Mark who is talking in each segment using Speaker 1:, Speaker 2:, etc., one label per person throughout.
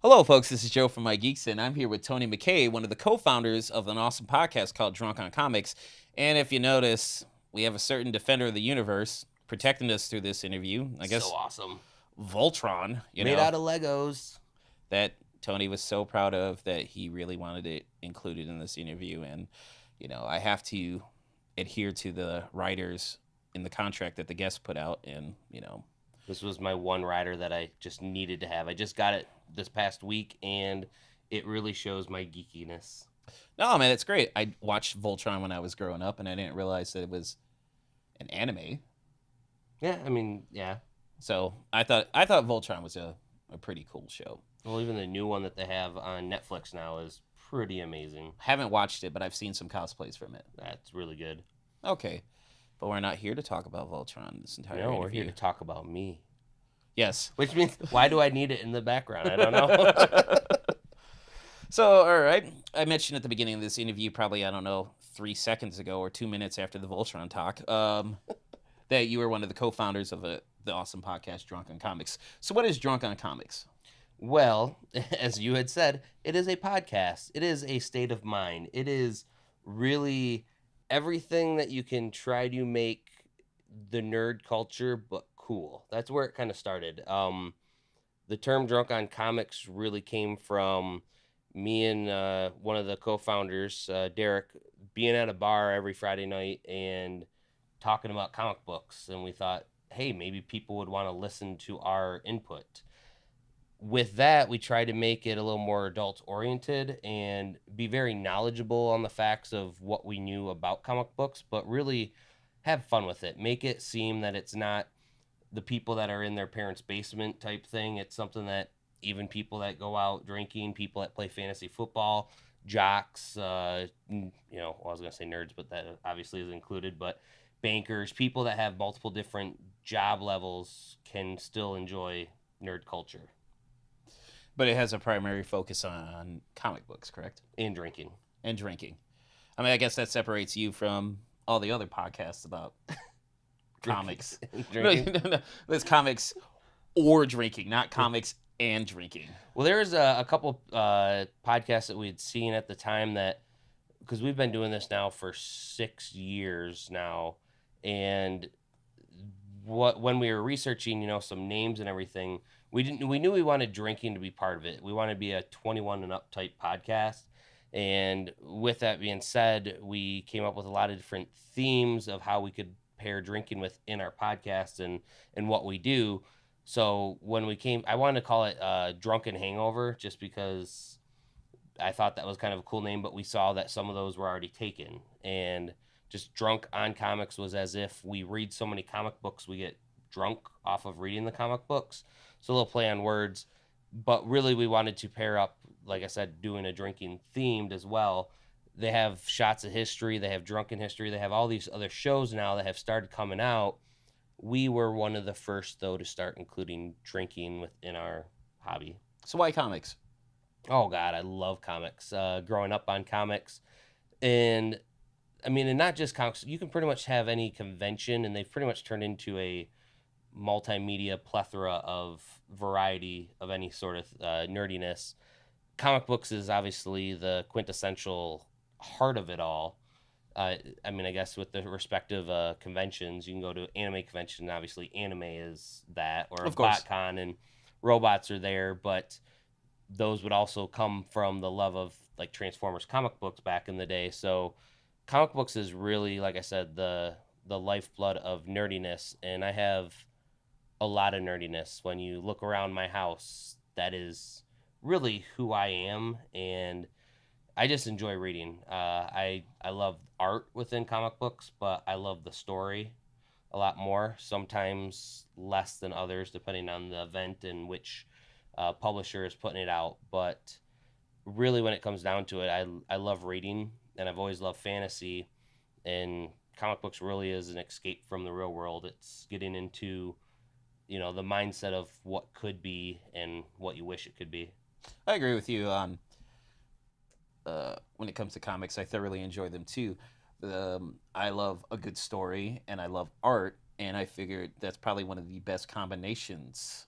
Speaker 1: Hello, folks. This is Joe from MIGeekScene. I'm here with Tony McKay, one of the co-founders of an awesome podcast called Drunk on Comics. And if you notice, we have a certain defender of the universe protecting us through this interview. I guess
Speaker 2: So awesome.
Speaker 1: Voltron,
Speaker 2: Made out of Legos.
Speaker 1: that Tony was so proud of that he really wanted it included in this interview. And, I have to adhere to the writers in the contract that the guests put out. And,
Speaker 2: This was my one rider that I just needed to have. I just got it this past week, and it really shows my geekiness.
Speaker 1: no, man, it's great. I watched Voltron when I was growing up, and I didn't realize that it was an anime.
Speaker 2: Yeah.
Speaker 1: So I thought Voltron was a pretty cool show.
Speaker 2: Well, even the new one that they have on Netflix now is pretty amazing.
Speaker 1: Haven't watched it, but I've seen some cosplays from it.
Speaker 2: That's really good.
Speaker 1: Okay, but we're not here to talk about Voltron this entire interview.
Speaker 2: We're here to talk about me.
Speaker 1: Yes.
Speaker 2: Which means, why do I need it in the background? I don't know.
Speaker 1: So, all right. I mentioned at the beginning of this interview, probably, 3 seconds ago or 2 minutes after the Voltron talk, that you were one of the co-founders of the awesome podcast, Drunk on Comics. So what is Drunk on Comics?
Speaker 2: Well, as you had said, it is a podcast. It is a state of mind. It is really everything that you can try to make the nerd culture, but cool. That's where it kind of started. The term Drunk on Comics really came from me and one of the co-founders, Derek, being at a bar every Friday night and talking about comic books. And we thought, hey, maybe people would want to listen to our input. With that, we tried to make it a little more adult oriented and be very knowledgeable on the facts of what we knew about comic books, but really have fun with it. Make it seem that it's not the people that are in their parents' basement type thing. It's something that even people that go out drinking, people that play fantasy football, jocks, I was going to say nerds, but that obviously is included, but bankers, people that have multiple different job levels can still enjoy nerd culture.
Speaker 1: But it has a primary focus on comic books, correct?
Speaker 2: And drinking.
Speaker 1: And drinking. I mean, I guess that separates you from all the other podcasts about comics.
Speaker 2: Drinking.
Speaker 1: No, it's comics or drinking, not comics and drinking.
Speaker 2: Well, there's a couple podcasts that we had seen at the time that, because we've been doing this now for 6 years now, and when we were researching, some names and everything, we knew we wanted drinking to be part of it. We wanted to be a 21 and up type podcast. And with that being said, we came up with a lot of different themes of how we could pair drinking within our podcast and what we do. So when we came, I wanted to call it Drunken Hangover just because I thought that was kind of a cool name, but we saw that some of those were already taken. And just Drunk on Comics was as if we read so many comic books, we get drunk off of reading the comic books. So a little play on words. But really, we wanted to pair up, like I said, doing a drinking themed as well. They have Shots of History, they have Drunken History, they have all these other shows now that have started coming out. We were one of the first, though, to start including drinking within our hobby.
Speaker 1: So why comics?
Speaker 2: Oh, God, I love comics. Growing up on comics. And, and not just comics. You can pretty much have any convention, and they've pretty much turned into a multimedia plethora of variety of any sort of nerdiness. Comic books is obviously the quintessential heart of it all. I guess with the respective conventions, you can go to anime convention. Obviously, anime is that, or a BotCon, and robots are there. But those would also come from the love of like Transformers comic books back in the day. So, comic books is really, like I said, the lifeblood of nerdiness, and I have a lot of nerdiness. When you look around my house, that is really who I am, and I just enjoy reading. I love art within comic books, but I love the story a lot more, sometimes less than others, depending on the event and which publisher is putting it out. But really, when it comes down to it, I love reading, and I've always loved fantasy, and comic books really is an escape from the real world. It's getting into the mindset of what could be and what you wish it could be.
Speaker 1: I agree with you on when it comes to comics. I thoroughly enjoy them too. I love a good story and I love art, and I figured that's probably one of the best combinations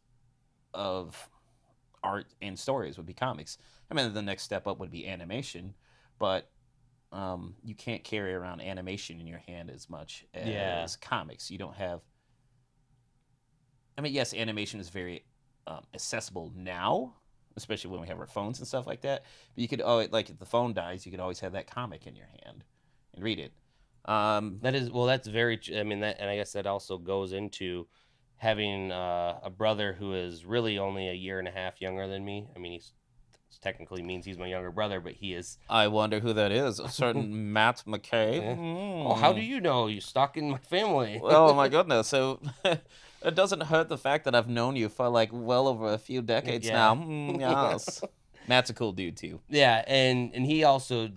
Speaker 1: of art and stories would be comics. I mean, the next step up would be animation, but you can't carry around animation in your hand as much as comics. You don't have. I mean, yes, animation is very accessible now, especially when we have our phones and stuff like that. But you could, like, if the phone dies, you could always have that comic in your hand and read it.
Speaker 2: That's very. I mean, and I guess that also goes into having a brother who is really only a year and a half younger than me. I mean, he's technically means he's my younger brother, but he is.
Speaker 1: I wonder who that is. A certain Matt McKay.
Speaker 2: Yeah. Oh, how do you know? You stalking my family?
Speaker 1: Oh my goodness! So it doesn't hurt the fact that I've known you for like well over a few decades now. Yes. Matt's a cool dude too.
Speaker 2: Yeah, and he also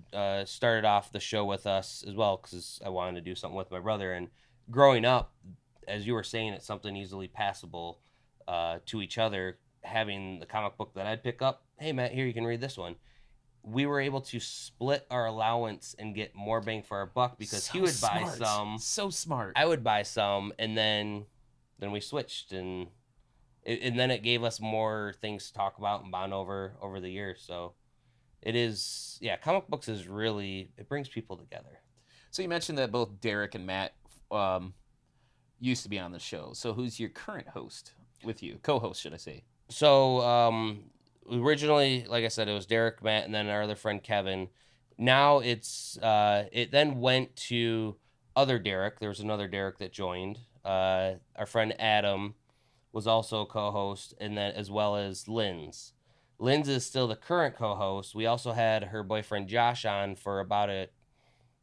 Speaker 2: started off the show with us as well because I wanted to do something with my brother. And growing up, as you were saying, it's something easily passable to each other. Having the comic book that I'd pick up, hey Matt, here you can read this one. We were able to split our allowance and get more bang for our buck because he would buy some.
Speaker 1: So smart.
Speaker 2: I would buy some, and then we switched, and then it gave us more things to talk about and bond over the years. So it is, comic books is really, it brings people together.
Speaker 1: So you mentioned that both Derek and Matt used to be on the show. So who's your current host with you? Co-host, should I say?
Speaker 2: So originally, like I said, it was Derek, Matt, and then our other friend Kevin. Now it's it then went to other Derek. There was another Derek that joined. Our friend Adam was also a co-host, and then as well as Linz. Linz is still the current co-host. We also had her boyfriend Josh on for about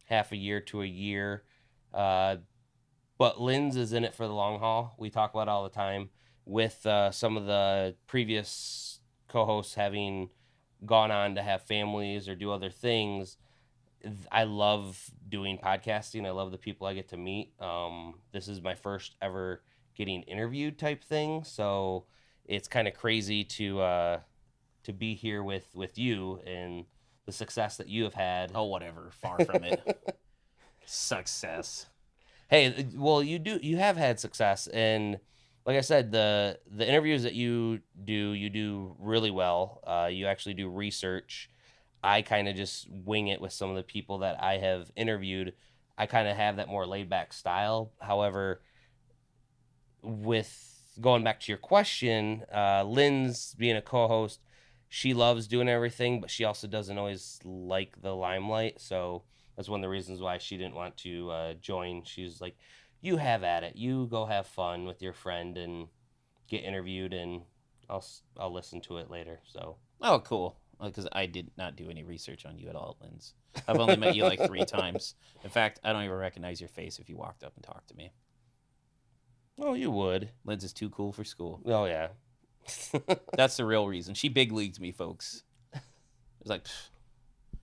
Speaker 2: half a year to a year. But Linz is in it for the long haul. We talk about it all the time with some of the previous co-hosts having gone on to have families or do other things. I love doing podcasting. I love the people I get to meet. This is my first ever getting interviewed type thing, so it's kind of crazy to be here with you and the success that you have had.
Speaker 1: Oh, whatever. Far from it. Success.
Speaker 2: Hey, well, you have had success, and like I said, the interviews that you do really well. You actually do research. I kind of just wing it with some of the people that I have interviewed. I kind of have that more laid back style. However, with going back to your question, Lynn's being a co-host, she loves doing everything, but she also doesn't always like the limelight. So that's one of the reasons why she didn't want to join. She's like, you have at it. You go have fun with your friend and get interviewed, and I'll listen to it later. So.
Speaker 1: Oh, cool. Because I did not do any research on you at all, Linz. I've only met you like 3 times. In fact, I don't even recognize your face if you walked up and talked to me.
Speaker 2: Oh, you would.
Speaker 1: Linz is too cool for school.
Speaker 2: Oh, yeah.
Speaker 1: That's the real reason. She big leagued me, folks. It's like,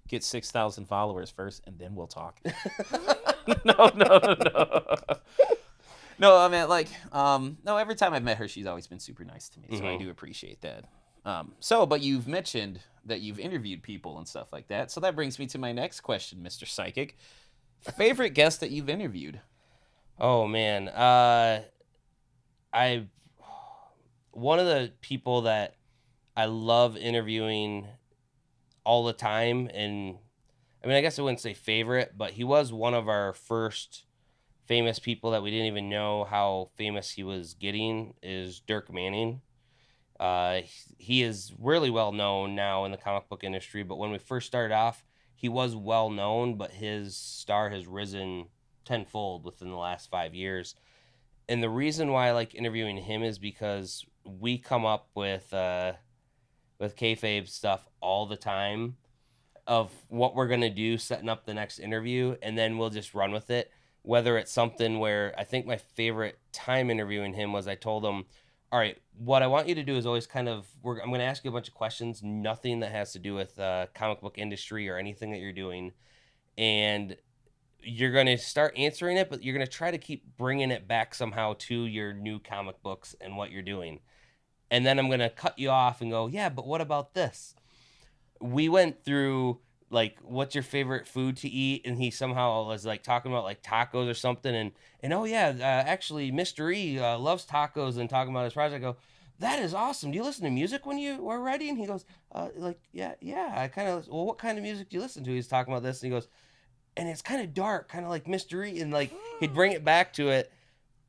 Speaker 1: get 6,000 followers first, and then we'll talk. No. No, I mean, like, no, every time I've met her, she's always been super nice to me, so I do appreciate that. But you've mentioned that you've interviewed people and stuff like that, so that brings me to my next question, Mr. Psychic. Favorite guest that you've interviewed?
Speaker 2: Oh, man. One of the people that I love interviewing all the time, and I mean, I guess I wouldn't say favorite, but he was one of our first famous people that we didn't even know how famous he was getting, is Dirk Manning. He is really well known now in the comic book industry, but when we first started off, he was well known, but his star has risen tenfold within the last 5 years. And the reason why I like interviewing him is because we come up with kayfabe stuff all the time of what we're going to do, setting up the next interview, and then we'll just run with it. Whether it's something where I think my favorite time interviewing him was I told him, all right, what I want you to do is always kind of, I'm going to ask you a bunch of questions, nothing that has to do with comic book industry or anything that you're doing. And you're going to start answering it, but you're going to try to keep bringing it back somehow to your new comic books and what you're doing. And then I'm going to cut you off and go, yeah, but what about this? We went through, like, what's your favorite food to eat? And he somehow was, like, talking about, like, tacos or something. And oh, yeah, actually, Mr. E loves tacos and talking about his project. I go, that is awesome. Do you listen to music when you were writing? He goes, yeah. I kind of, well, what kind of music do you listen to? He's talking about this, and he goes, and it's kind of dark, kind of like mystery, and like he'd bring it back to it.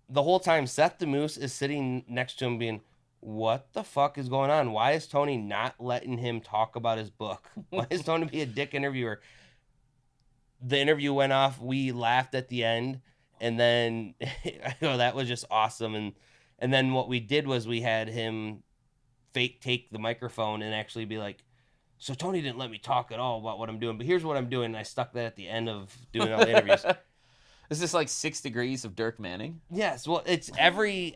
Speaker 2: The whole time, Seth the Moose is sitting next to him being, what the fuck is going on? Why is Tony not letting him talk about his book? Why is Tony be a dick interviewer? The interview went off. We laughed at the end. And then I go, that was just awesome. And then what we did was we had him fake take the microphone and actually be like, so Tony didn't let me talk at all about what I'm doing, but here's what I'm doing. And I stuck that at the end of doing all the interviews.
Speaker 1: Is this like 6 degrees of Dirk Manning?
Speaker 2: Yes, well, it's every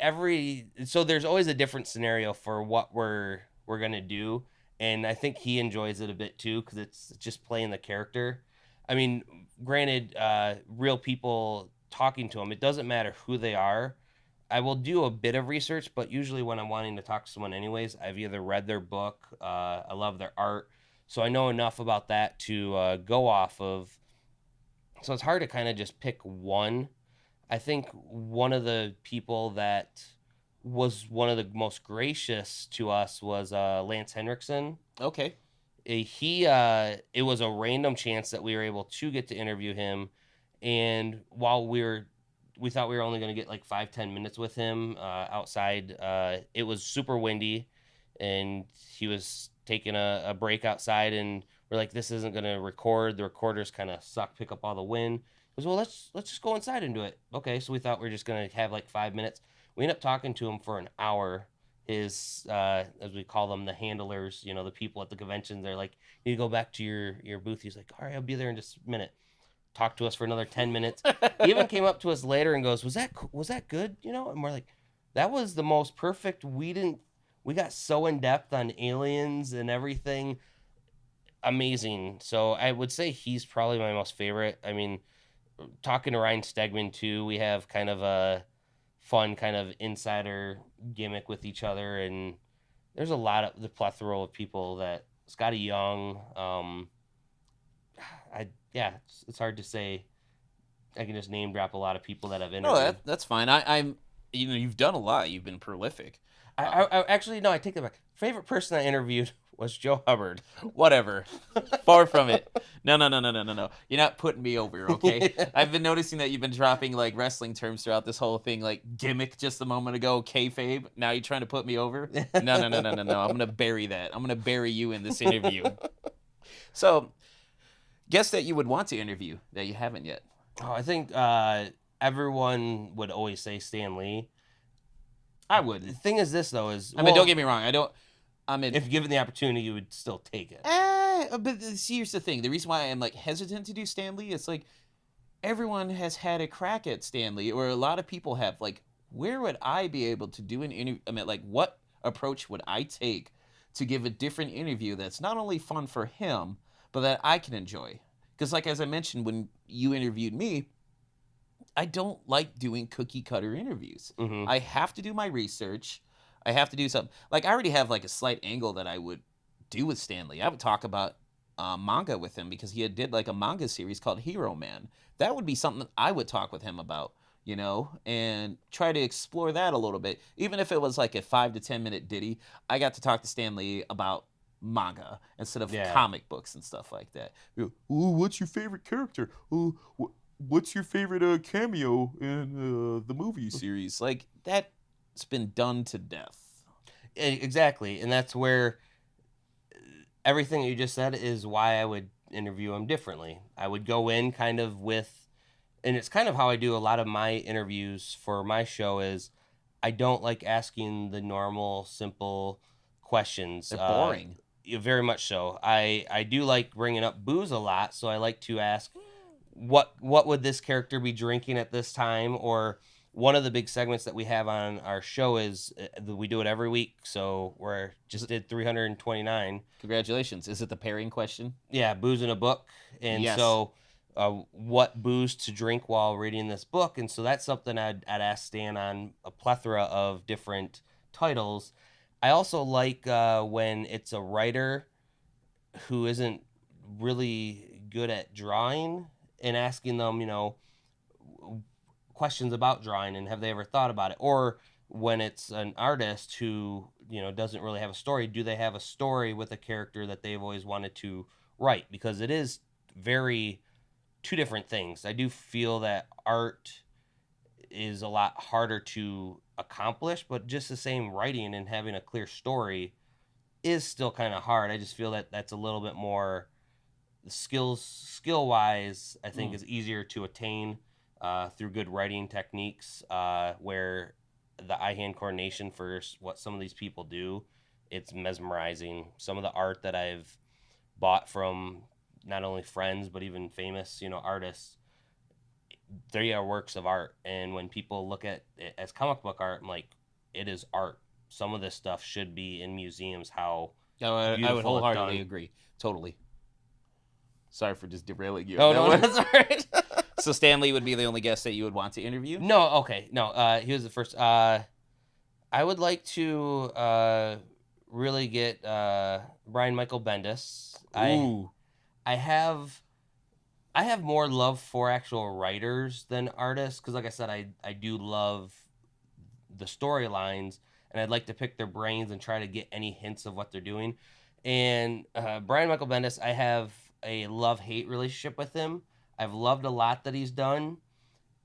Speaker 2: so there's always a different scenario for what we're gonna do, and I think he enjoys it a bit too because it's just playing the character. I mean, granted, real people talking to him, it doesn't matter who they are. I will do a bit of research, but usually when I'm wanting to talk to someone anyways, I've either read their book, I love their art, so I know enough about that to go off of. So it's hard to kind of just pick one. I think one of the people that was one of the most gracious to us was Lance Henriksen.
Speaker 1: Okay.
Speaker 2: It was a random chance that we were able to get to interview him, and while we thought we were only going to get like 5-10 minutes with him outside. It was super windy, and he was taking a break outside, and we're like, this isn't going to record. The recorders kind of suck, pick up all the wind. He goes, well, let's just go inside and do it. Okay, so we thought we were just going to have like 5 minutes. We ended up talking to him for an hour. His, as we call them, the handlers, the people at the convention, they're like, you need to go back to your booth. He's like, all right, I'll be there in just a minute. Talked to us for another 10 minutes. He even came up to us later and goes, was that good? And we're like, that was the most perfect. We got so in depth on aliens and everything. Amazing. So I would say he's probably my most favorite. I mean, talking to Ryan Stegman too, we have kind of a fun kind of insider gimmick with each other, and there's a lot of the plethora of people that Scotty Young. It's hard to say. I can just name drop a lot of people that I've interviewed.
Speaker 1: No, that's fine. I'm you've done a lot. You've been prolific.
Speaker 2: I actually no, I take that back. Favorite person I interviewed was Joe Hubbard.
Speaker 1: Whatever. Far from it. No. You're not putting me over, okay? I've been noticing that you've been dropping like wrestling terms throughout this whole thing, like gimmick just a moment ago, kayfabe. Now you're trying to put me over? No. I'm gonna bury that. I'm gonna bury you in this interview. So, guess that you would want to interview that you haven't yet.
Speaker 2: Oh, I think everyone would always say Stan Lee.
Speaker 1: I would.
Speaker 2: The thing is this though is
Speaker 1: I mean, don't get me wrong.
Speaker 2: If given the opportunity, you would still take it.
Speaker 1: But see, here's the thing. The reason why I'm like hesitant to do Stan Lee, it's like everyone has had a crack at Stan Lee, or a lot of people have. Like, where would I be able to do an interview? I mean, like, what approach would I take to give a different interview that's not only fun for him, but that I can enjoy? Because, like, as I mentioned, when you interviewed me, I don't like doing cookie cutter interviews.
Speaker 2: Mm-hmm.
Speaker 1: I have to do my research. I have to do something. Like, I already have like a slight angle that I would do with Stan Lee. I would talk about manga with him because he did like a manga series called Hero Man. That would be something I would talk with him about, and try to explore that a little bit. Even if it was like a 5 to 10 minute ditty, I got to talk to Stan Lee about manga instead of comic books and stuff like that. Ooh, what's your favorite character? Ooh, what's your favorite cameo in the movie series? Like, that's been done to death.
Speaker 2: Exactly, and that's where everything you just said is why I would interview him differently. I would go in kind of with, and it's kind of how I do a lot of my interviews for my show is I don't like asking the normal, simple questions.
Speaker 1: They're boring.
Speaker 2: Very much so. I do like bringing up booze a lot, so I like to ask, what would this character be drinking at this time? Or one of the big segments that we have on our show is we do it every week, so we're just did 329.
Speaker 1: Congratulations. Is it the pairing question?
Speaker 2: Yeah, booze in a book. And
Speaker 1: yes.
Speaker 2: So what booze to drink while reading this book. And so that's something I'd ask Stan on a plethora of different titles. I also like when it's a writer who isn't really good at drawing and asking them, questions about drawing and have they ever thought about it? Or when it's an artist who, doesn't really have a story, do they have a story with a character that they've always wanted to write? Because it is very two different things. I do feel that art is a lot harder to accomplish, but just the same, writing and having a clear story is still kind of hard. I just feel that that's a little bit more skill wise, I think is easier to attain through good writing techniques, where the eye-hand coordination for what some of these people do, it's mesmerizing. Some of the art that I've bought from not only friends but even famous artists, they are works of art. And when people look at it as comic book art, I'm like, it is art. Some of this stuff should be in museums. How
Speaker 1: I
Speaker 2: beautiful
Speaker 1: would wholeheartedly
Speaker 2: it's done.
Speaker 1: agree. Totally. Sorry for just derailing you.
Speaker 2: No, that's all right.
Speaker 1: So Stanley would be the only guest that you would want to interview?
Speaker 2: No, okay. No, he was the first. I would like to really get Brian Michael Bendis.
Speaker 1: Ooh.
Speaker 2: I have more love for actual writers than artists, because like I said, I do love the storylines, and I'd like to pick their brains and try to get any hints of what they're doing. And Brian Michael Bendis, I have a love-hate relationship with him. I've loved a lot that he's done.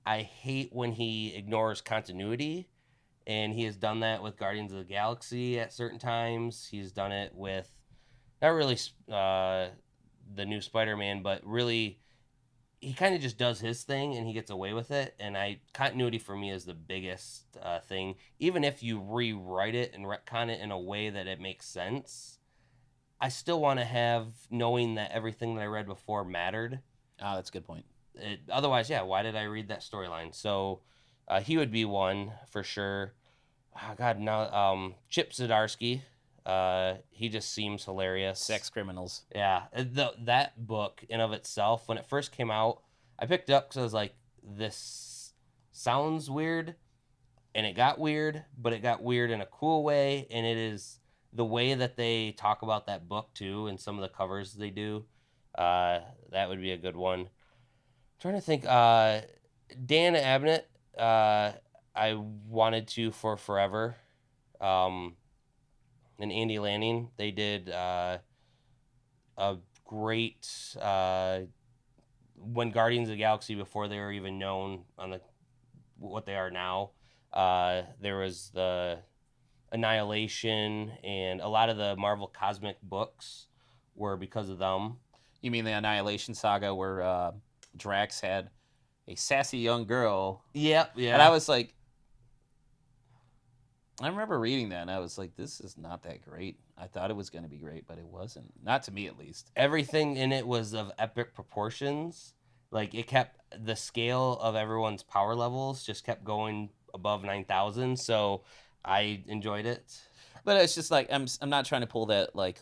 Speaker 2: I hate when he ignores continuity, and he has done that with Guardians of the Galaxy at certain times. He's done it with, not really the new Spider-Man, but really he kind of just does his thing and he gets away with it. And continuity for me is the biggest thing. Even if you rewrite it and retcon it in a way that it makes sense, I still want to have knowing that everything that I read before mattered.
Speaker 1: Oh, that's a good point.
Speaker 2: Otherwise, yeah, why did I read that storyline? So he would be one for sure. Oh, God, no. Chip Zdarsky. He just seems hilarious.
Speaker 1: Sex criminals.
Speaker 2: Yeah, that book in of itself, when it first came out, I picked it up because I was like, this sounds weird, and it got weird, but it got weird in a cool way, and it is the way that they talk about that book too, and some of the covers they do. That would be a good one. I'm trying to think. Dan Abnett, I wanted to for forever. And Andy Lanning, they did a great when Guardians of the Galaxy, before they were even known on what they are now. There was the Annihilation, and a lot of the Marvel cosmic books were because of them.
Speaker 1: You mean the Annihilation saga where Drax had a sassy young girl?
Speaker 2: Yeah.
Speaker 1: And I was like, I remember reading that, and I was like, this is not that great. I thought it was going to be great, but it wasn't. Not to me, at least.
Speaker 2: Everything in it was of epic proportions. Like, it kept the scale of everyone's power levels just kept going above 9,000, so I enjoyed it.
Speaker 1: But it's just like, I'm not trying to pull that, like,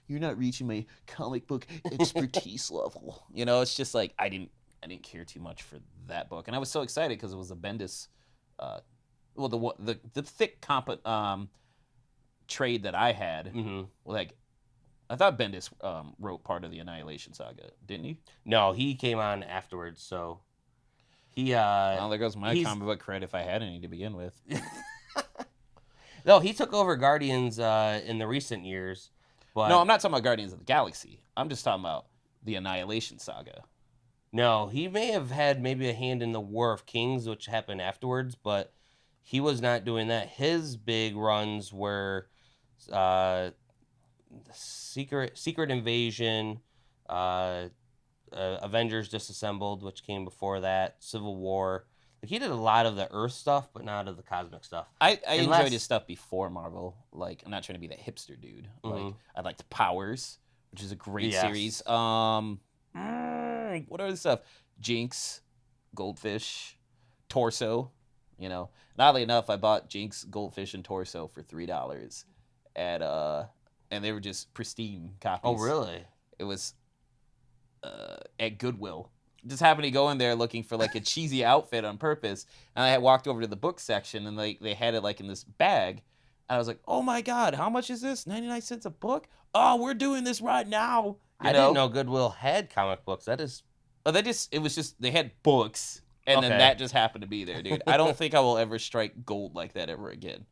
Speaker 1: you're not reaching my comic book expertise level. It's just like, I didn't care too much for that book. And I was so excited because it was a Bendis, the thick trade that I had.
Speaker 2: Mm-hmm.
Speaker 1: Like, I thought Bendis wrote part of the Annihilation saga, didn't he?
Speaker 2: No, he came on afterwards, so he...
Speaker 1: well, there goes my comic book credit if I had any to begin with.
Speaker 2: No, he took over Guardians in the recent years. But
Speaker 1: no, I'm not talking about Guardians of the Galaxy. I'm just talking about the Annihilation saga.
Speaker 2: No, he may have had maybe a hand in the War of Kings, which happened afterwards, but he was not doing that. His big runs were Secret Invasion, Avengers Disassembled, which came before that, Civil War. Like, he did a lot of the Earth stuff, but not of the cosmic stuff.
Speaker 1: I enjoyed his stuff before Marvel. Like, I'm not trying to be that hipster dude.
Speaker 2: Mm-hmm.
Speaker 1: Like, I liked Powers, which is a great series. What other stuff? Jinx, Goldfish, Torso. And oddly enough, I bought Jinx, Goldfish, and Torso for $3 and they were just pristine copies.
Speaker 2: Oh, really?
Speaker 1: It was at Goodwill. Just happened to go in there looking for like a cheesy outfit on purpose, and I had walked over to the book section, and they had it like in this bag, and I was like, "Oh my God, how much is this? 99 cents a book? Oh, we're doing this right now."
Speaker 2: I didn't know Goodwill had comic books. That is...
Speaker 1: Oh, it was just they had books, And then
Speaker 2: Okay.
Speaker 1: that just happened to be there, dude. I don't think I will ever strike gold like that ever again.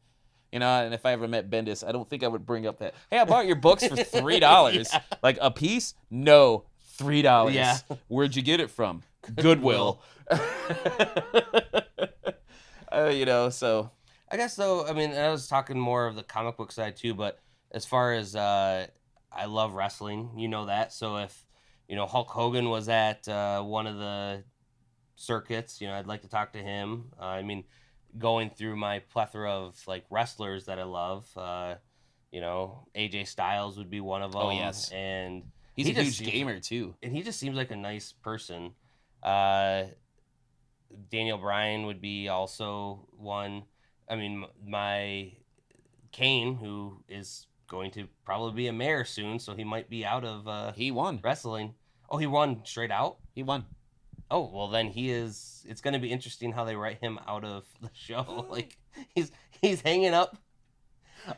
Speaker 1: You know, and if I ever met Bendis, I don't think I would bring up that, hey, I bought your books for $3.
Speaker 2: Yeah.
Speaker 1: Like a piece? No, $3.
Speaker 2: Yeah.
Speaker 1: Where'd you get it from? Goodwill. You know, so
Speaker 2: I guess though, I mean, I was talking more of the comic book side too, but as far as I love wrestling, you know that. So if Hulk Hogan was at one of the circuits, I'd like to talk to him. I mean, going through my plethora of like wrestlers that I love, AJ Styles would be one of them.
Speaker 1: Oh, yes.
Speaker 2: And
Speaker 1: he's
Speaker 2: he
Speaker 1: a
Speaker 2: just
Speaker 1: huge gamer too.
Speaker 2: and he just seems like a nice person. Daniel Bryan would be also one. I mean, my Kane, who is going to probably be a mayor soon, so he might be out of
Speaker 1: He won.
Speaker 2: wrestling. Oh, he won straight out?
Speaker 1: He won.
Speaker 2: Oh, well then he is. It's going to be interesting how they write him out of the show. Like he's hanging up.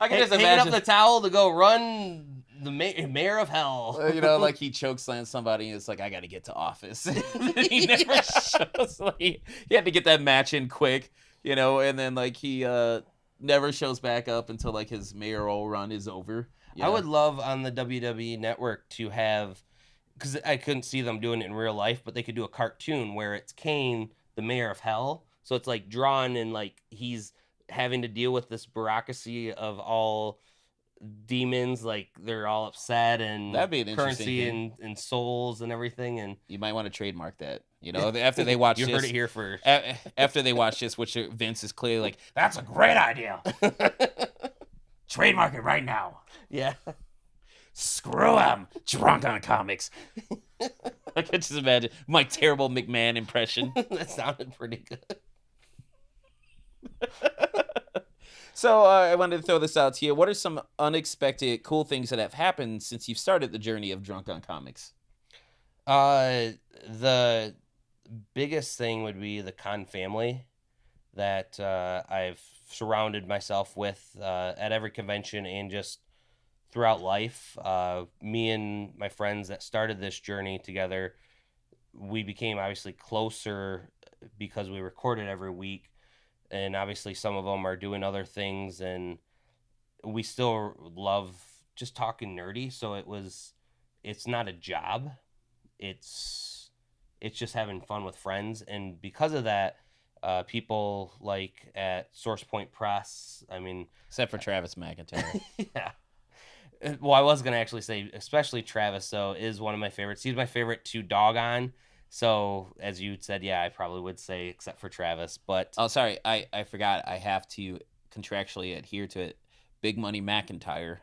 Speaker 1: I can just
Speaker 2: hanging
Speaker 1: imagine
Speaker 2: up the towel to go run the mayor of hell.
Speaker 1: like he chokeslams somebody and it's like, I got to get to office. He never shows. Like, he had to get that match in quick, and then like he never shows back up until like his mayoral run is over.
Speaker 2: I would love on the WWE network to have, because I couldn't see them doing it in real life, but they could do a cartoon where it's Kane, the mayor of hell. So it's like drawn and like he's having to deal with this bureaucracy of all demons, like they're all upset and
Speaker 1: That'd be an interesting
Speaker 2: currency
Speaker 1: thing.
Speaker 2: and souls and everything. And
Speaker 1: You might want to trademark that. After they watch
Speaker 2: you
Speaker 1: this,
Speaker 2: heard it here first.
Speaker 1: After they watch this, which Vince is clearly like, that's a great idea. Trademark it right now.
Speaker 2: Yeah.
Speaker 1: Screw him. Drunk on comics. I can just imagine my terrible McMahon impression.
Speaker 2: That sounded pretty good.
Speaker 1: So I wanted to throw this out to you. What are some unexpected cool things that have happened since you've started the journey of Drunk on Comics?
Speaker 2: The biggest thing would be the con family that I've surrounded myself with at every convention and just throughout life. Me and my friends that started this journey together, we became obviously closer because we recorded every week. And obviously some of them are doing other things, and we still love just talking nerdy. So it's not a job. It's just having fun with friends. And because of that, people like at Source Point Press, I mean,
Speaker 1: Except for Travis McIntyre.
Speaker 2: yeah. Well, I was going to actually say, especially Travis, though, is one of my favorites. He's my favorite to dog on. So, as you said, yeah, I probably would say except for Travis. But
Speaker 1: Oh, sorry. I forgot. I have to contractually adhere to it. Big Money McIntyre,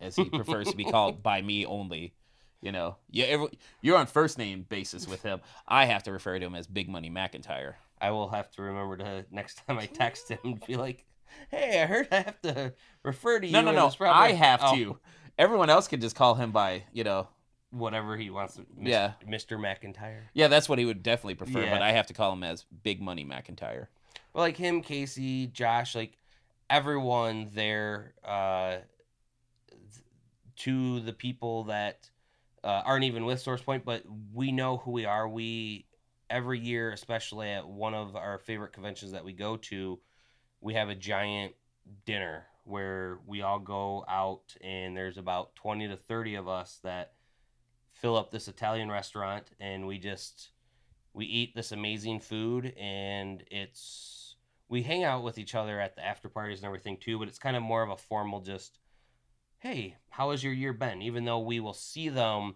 Speaker 1: as he prefers to be called by me only. You're on first name basis with him. I have to refer to him as Big Money McIntyre.
Speaker 2: I will have to remember to, next time I text him, be like, hey, I heard I have to refer to you.
Speaker 1: No. I have to. Everyone else can just call him by,
Speaker 2: Whatever he wants to.
Speaker 1: Yeah.
Speaker 2: Mr. McIntyre.
Speaker 1: Yeah, that's what he would definitely prefer,
Speaker 2: Yeah.
Speaker 1: but I have to call him as Big Money McIntyre.
Speaker 2: Well, like him, Casey, Josh, like everyone there, to the people that aren't even with SourcePoint, but we know who we are. We, every year, especially at one of our favorite conventions that we go to, we have a giant dinner where we all go out, and there's about 20 to 30 of us that fill up this Italian restaurant, and we eat this amazing food, and we hang out with each other at the after parties and everything too, but it's kind of more of a formal just, hey, how has your year been? Even though we will see them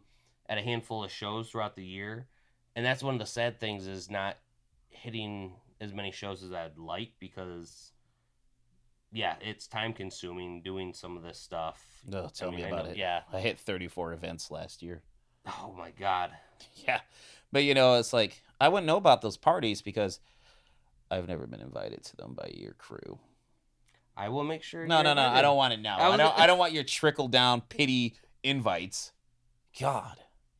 Speaker 2: at a handful of shows throughout the year. And that's one of the sad things, is not hitting as many shows as I'd like, because yeah, it's time consuming doing some of this stuff.
Speaker 1: No, tell me about it.
Speaker 2: Yeah.
Speaker 1: I hit 34 events last year.
Speaker 2: Oh my God.
Speaker 1: Yeah. But it's like, I wouldn't know about those parties because I've never been invited to them by your crew.
Speaker 2: I will make sure.
Speaker 1: No. I don't want it now. I don't want your trickle down pity invites. God.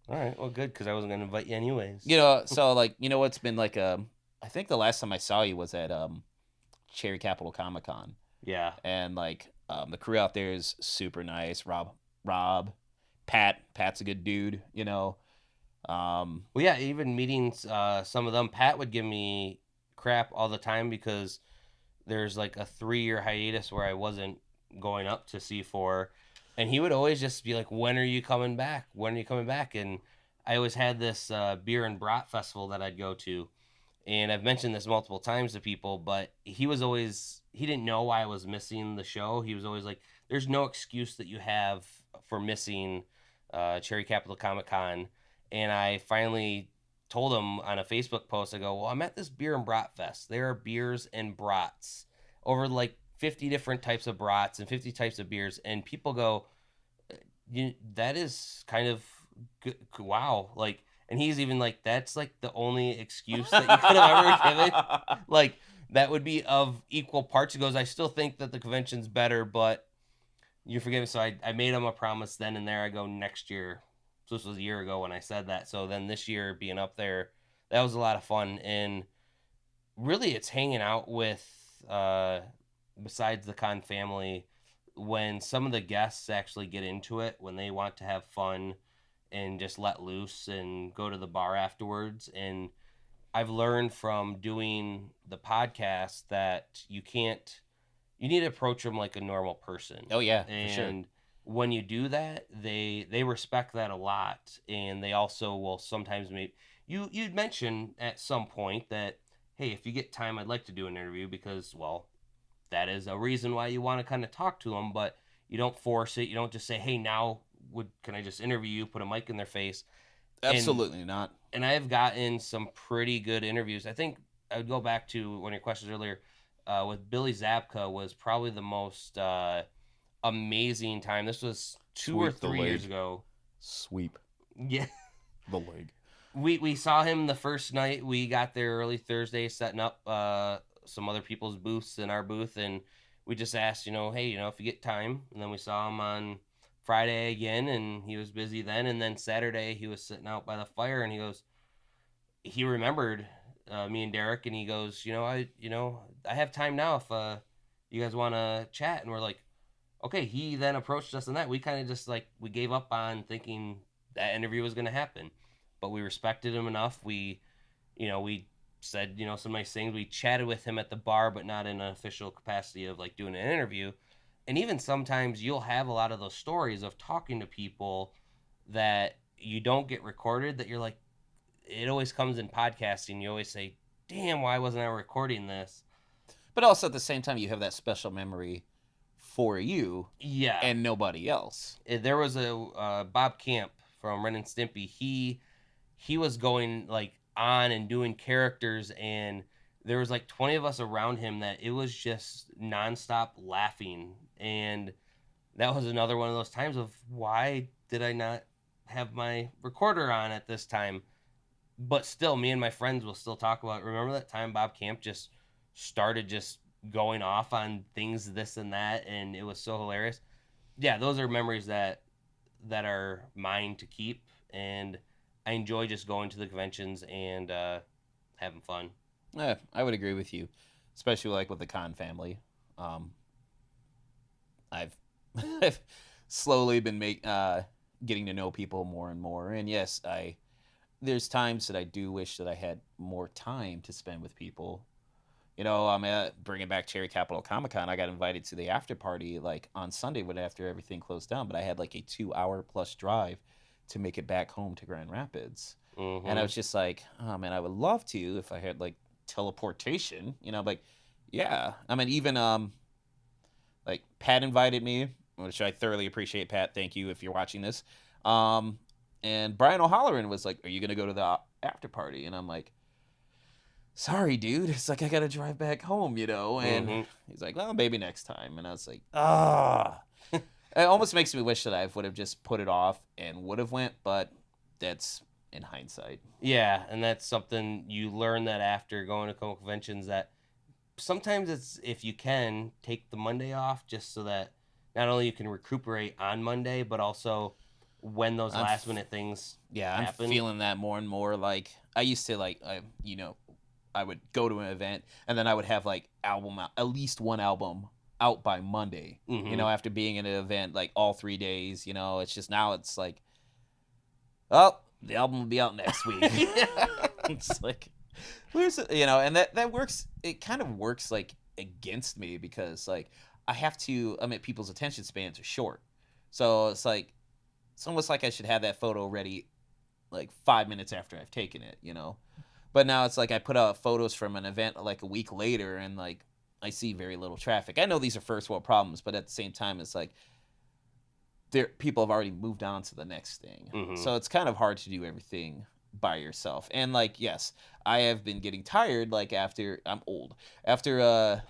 Speaker 2: All right. Well, good, because I wasn't gonna invite you anyways.
Speaker 1: So like, what's been like I think the last time I saw you was at Cherry Capital Comic Con.
Speaker 2: Yeah.
Speaker 1: And like the crew out there is super nice. Rob, Pat's a good dude.
Speaker 2: Well, yeah, even meeting some of them, Pat would give me crap all the time because there's like a 3-year hiatus where I wasn't going up to C4, and he would always just be like, "When are you coming back? When are you coming back?" And I always had this beer and brat festival that I'd go to, and I've mentioned this multiple times to people, but he didn't know why I was missing the show. He was always like, "There's no excuse that you have for missing Cherry Capital Comic Con," and I finally told him on a Facebook post, I go, "Well, I'm at this beer and brat fest. There are beers and brats over like 50 different types of brats and 50 types of beers." And people go, that is kind of good. Wow. Like, and he's even like, that's like the only excuse that you could have ever given. Like, that would be of equal parts. He goes, I still think that the convention's better, but you forgive me. So I made him a promise then and there. I go, next year. So this was a year ago when I said that. So then this year being up there, that was a lot of fun. And really it's hanging out with, besides the con family, when some of the guests actually get into it, when they want to have fun and just let loose and go to the bar afterwards. And I've learned from doing the podcast that you need to approach them like a normal person.
Speaker 1: Oh yeah,
Speaker 2: and
Speaker 1: for sure.
Speaker 2: when you do that, they respect that a lot, and they also will sometimes you'd mention at some point that, hey, if you get time, I'd like to do an interview because, well, that is a reason why you want to kind of talk to them, but you don't force it. You don't just say, hey, now can I just interview you, put a mic in their face?
Speaker 1: Absolutely not.
Speaker 2: And I have gotten some pretty good interviews. I think I would go back to one of your questions earlier with Billy Zabka was probably the most amazing time. This was 2 or 3 years ago.
Speaker 1: Sweep
Speaker 2: Yeah.
Speaker 1: the leg.
Speaker 2: We saw him the first night. We got there early Thursday, setting up some other people's booths in our booth, and we just asked, hey, if you get time. And then we saw him on Friday again, and he was busy then. And then Saturday, he was sitting out by the fire, and he remembered me and Derek, and he goes, I have time now if you guys want to chat. And we're like, okay. He then approached us, and that we kind of just like we gave up on thinking that interview was going to happen, but we respected him enough. We said, some nice things. We chatted with him at the bar, but not in an official capacity of like doing an interview. And even sometimes you'll have a lot of those stories of talking to people that you don't get recorded, that you're like, it always comes in podcasting. You always say, damn, why wasn't I recording this?
Speaker 1: But also at the same time, you have that special memory for you,
Speaker 2: yeah,
Speaker 1: and nobody else.
Speaker 2: There was a Bob Camp from Ren and Stimpy. He was going like on and doing characters, and there was like 20 of us around him that it was just nonstop laughing. And that was another one of those times of, why did I not have my recorder on at this time? But still, me and my friends will still talk about, remember that time Bob Camp just started just going off on things, this and that, and it was so hilarious. Yeah, those are memories that are mine to keep, and I enjoy just going to the conventions and having fun.
Speaker 1: Yeah, I would agree with you, especially like with the Khan family. I've I've slowly been getting to know people more and more, and yes, there's times that I do wish that I had more time to spend with people. I'm bringing back Cherry Capital Comic Con. I got invited to the after party like on Sunday when after everything closed down, but I had like a 2-hour plus drive to make it back home to Grand Rapids.
Speaker 2: Mm-hmm.
Speaker 1: And I was just like, oh man, I would love to if I had like teleportation, like, yeah. I mean, even like Pat invited me, which I thoroughly appreciate. Pat, thank you if you're watching this. And Brian O'Halloran was like, are you gonna go to the after party? And I'm like, sorry, dude. It's like I gotta drive back home, And
Speaker 2: Mm-hmm.
Speaker 1: he's like, well, maybe next time. And I was like, ah. It almost makes me wish that I would have just put it off and would have went, but that's in hindsight.
Speaker 2: Yeah, and that's something you learn that after going to comic conventions, that sometimes it's, if you can, take the Monday off just so that not only you can recuperate on Monday, but also when those last minute things happen.
Speaker 1: I'm feeling that more and more. Like I used to I would go to an event and then I would have like at least one album out by Monday,
Speaker 2: Mm-hmm.
Speaker 1: After being in an event like all 3 days, it's just now it's like, oh, the album will be out next week. It's like, where's it, and that works. It kind of works like against me because like I have to admit people's attention spans are short, so it's like it's almost like I should have that photo ready like 5 minutes after I've taken it, But now it's like I put out photos from an event like a week later, and like I see very little traffic. I know these are first world problems, but at the same time, it's like people have already moved on to the next thing.
Speaker 2: Mm-hmm.
Speaker 1: So it's kind of hard to do everything by yourself. And like, yes, I have been getting tired. Like after I'm old, after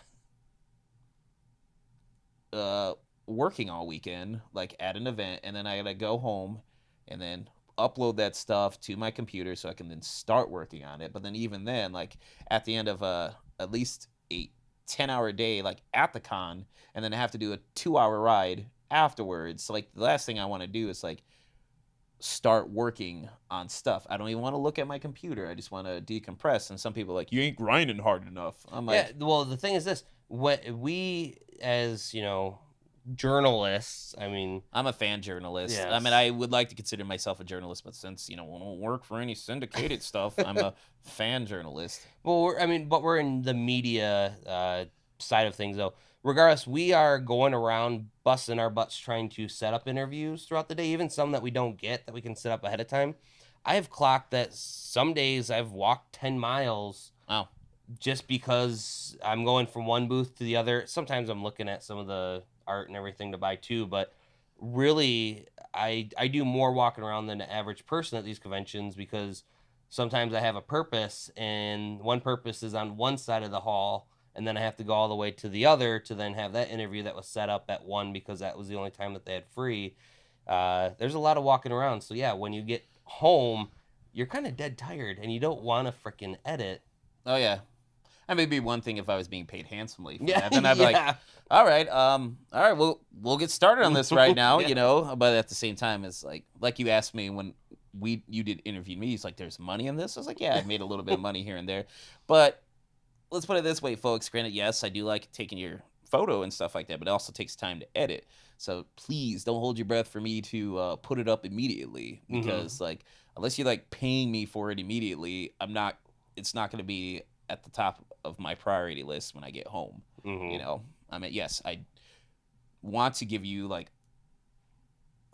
Speaker 1: working all weekend, like at an event, and then I gotta go home, and then upload that stuff to my computer so I can then start working on it. But then even then, like at the end of at least a 10-hour day, like at the con, and then I have to do a 2-hour ride afterwards. So like the last thing I want to do is like start working on stuff. I don't even want to look at my computer. I just want to decompress. And some people are like, you ain't grinding hard enough. I'm like,
Speaker 2: yeah. Well, the thing is this: what we as journalists. I mean,
Speaker 1: I'm a fan journalist.
Speaker 2: Yes.
Speaker 1: I mean, I would like to consider myself a journalist, but since I don't work for any syndicated stuff, I'm a fan journalist.
Speaker 2: Well, but we're in the media side of things, though. Regardless, we are going around busting our butts trying to set up interviews throughout the day, even some that we don't get that we can set up ahead of time. I have clocked that some days I've walked 10 miles.
Speaker 1: Wow.
Speaker 2: Just because I'm going from one booth to the other. Sometimes I'm looking at some of the art and everything to buy too, but really I do more walking around than the average person at these conventions because sometimes I have a purpose, and one purpose is on one side of the hall, and then I have to go all the way to the other to then have that interview that was set up at one because that was the only time that they had free. There's a lot of walking around. So yeah, when you get home, you're kind of dead tired and you don't want to freaking edit.
Speaker 1: Oh yeah. I mean, it'd be one thing if I was being paid handsomely for
Speaker 2: Yeah,
Speaker 1: that. Then I'd be like, all right, we'll get started on this right now,
Speaker 2: Yeah.
Speaker 1: But at the same time, it's like you asked me when you did interview me, it's like, there's money in this? I was like, yeah, I made a little bit of money here and there. But let's put it this way, folks. Granted, yes, I do like taking your photo and stuff like that, but it also takes time to edit. So please don't hold your breath for me to put it up immediately because like unless you're like paying me for it immediately, it's not going to be at the top of my priority list when I get home. I mean, yes, I want to give you like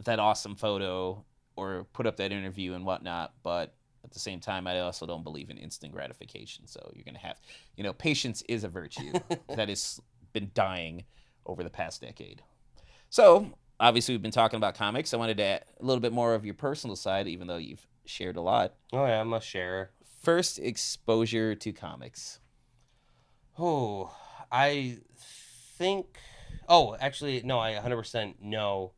Speaker 1: that awesome photo or put up that interview and whatnot, but at the same time, I also don't believe in instant gratification. So you're going to have, patience is a virtue that has been dying over the past decade. So obviously we've been talking about comics. I wanted to add a little bit more of your personal side, even though you've shared a lot.
Speaker 2: Oh yeah, I'm a sharer.
Speaker 1: First exposure to comics.
Speaker 2: Oh, I think. Oh, actually, no. I 100% know.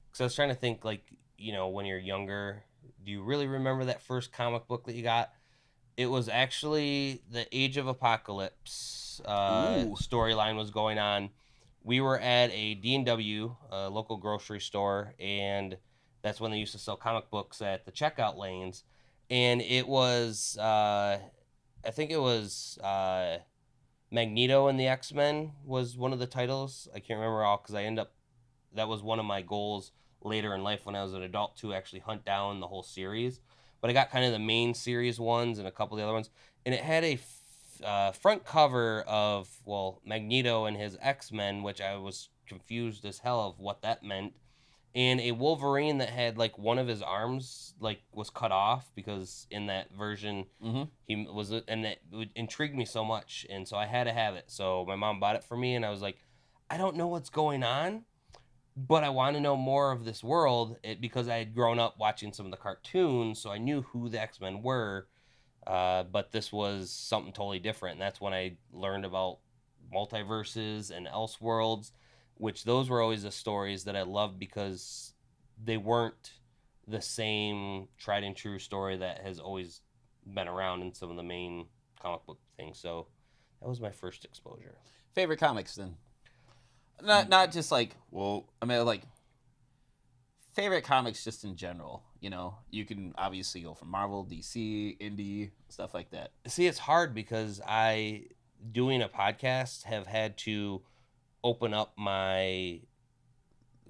Speaker 2: Because I was trying to think, like, when you're younger, do you really remember that first comic book that you got? It was actually the Age of Apocalypse storyline was going on. We were at a D&W, a local grocery store, and that's when they used to sell comic books at the checkout lanes. And it was, I think it was Magneto and the X-Men was one of the titles. I can't remember all because that was one of my goals later in life when I was an adult to actually hunt down the whole series. But I got kind of the main series ones and a couple of the other ones. And it had a front cover of, Magneto and his X-Men, which I was confused as hell of what that meant. And a Wolverine that had like one of his arms like was cut off because in that version he was, and that intrigued me so much, and so I had to have it. So my mom bought it for me, and I was like, I don't know what's going on, but I want to know more of this world. Because I had grown up watching some of the cartoons, so I knew who the X-Men were, but this was something totally different. And that's when I learned about multiverses and Elseworlds, which those were always the stories that I loved because they weren't the same tried and true story that has always been around in some of the main comic book things. So that was my first exposure.
Speaker 1: Favorite comics then? Not just like, like favorite comics just in general. You can obviously go from Marvel, DC, indie, stuff like that.
Speaker 2: See, it's hard because doing a podcast, have had to open up my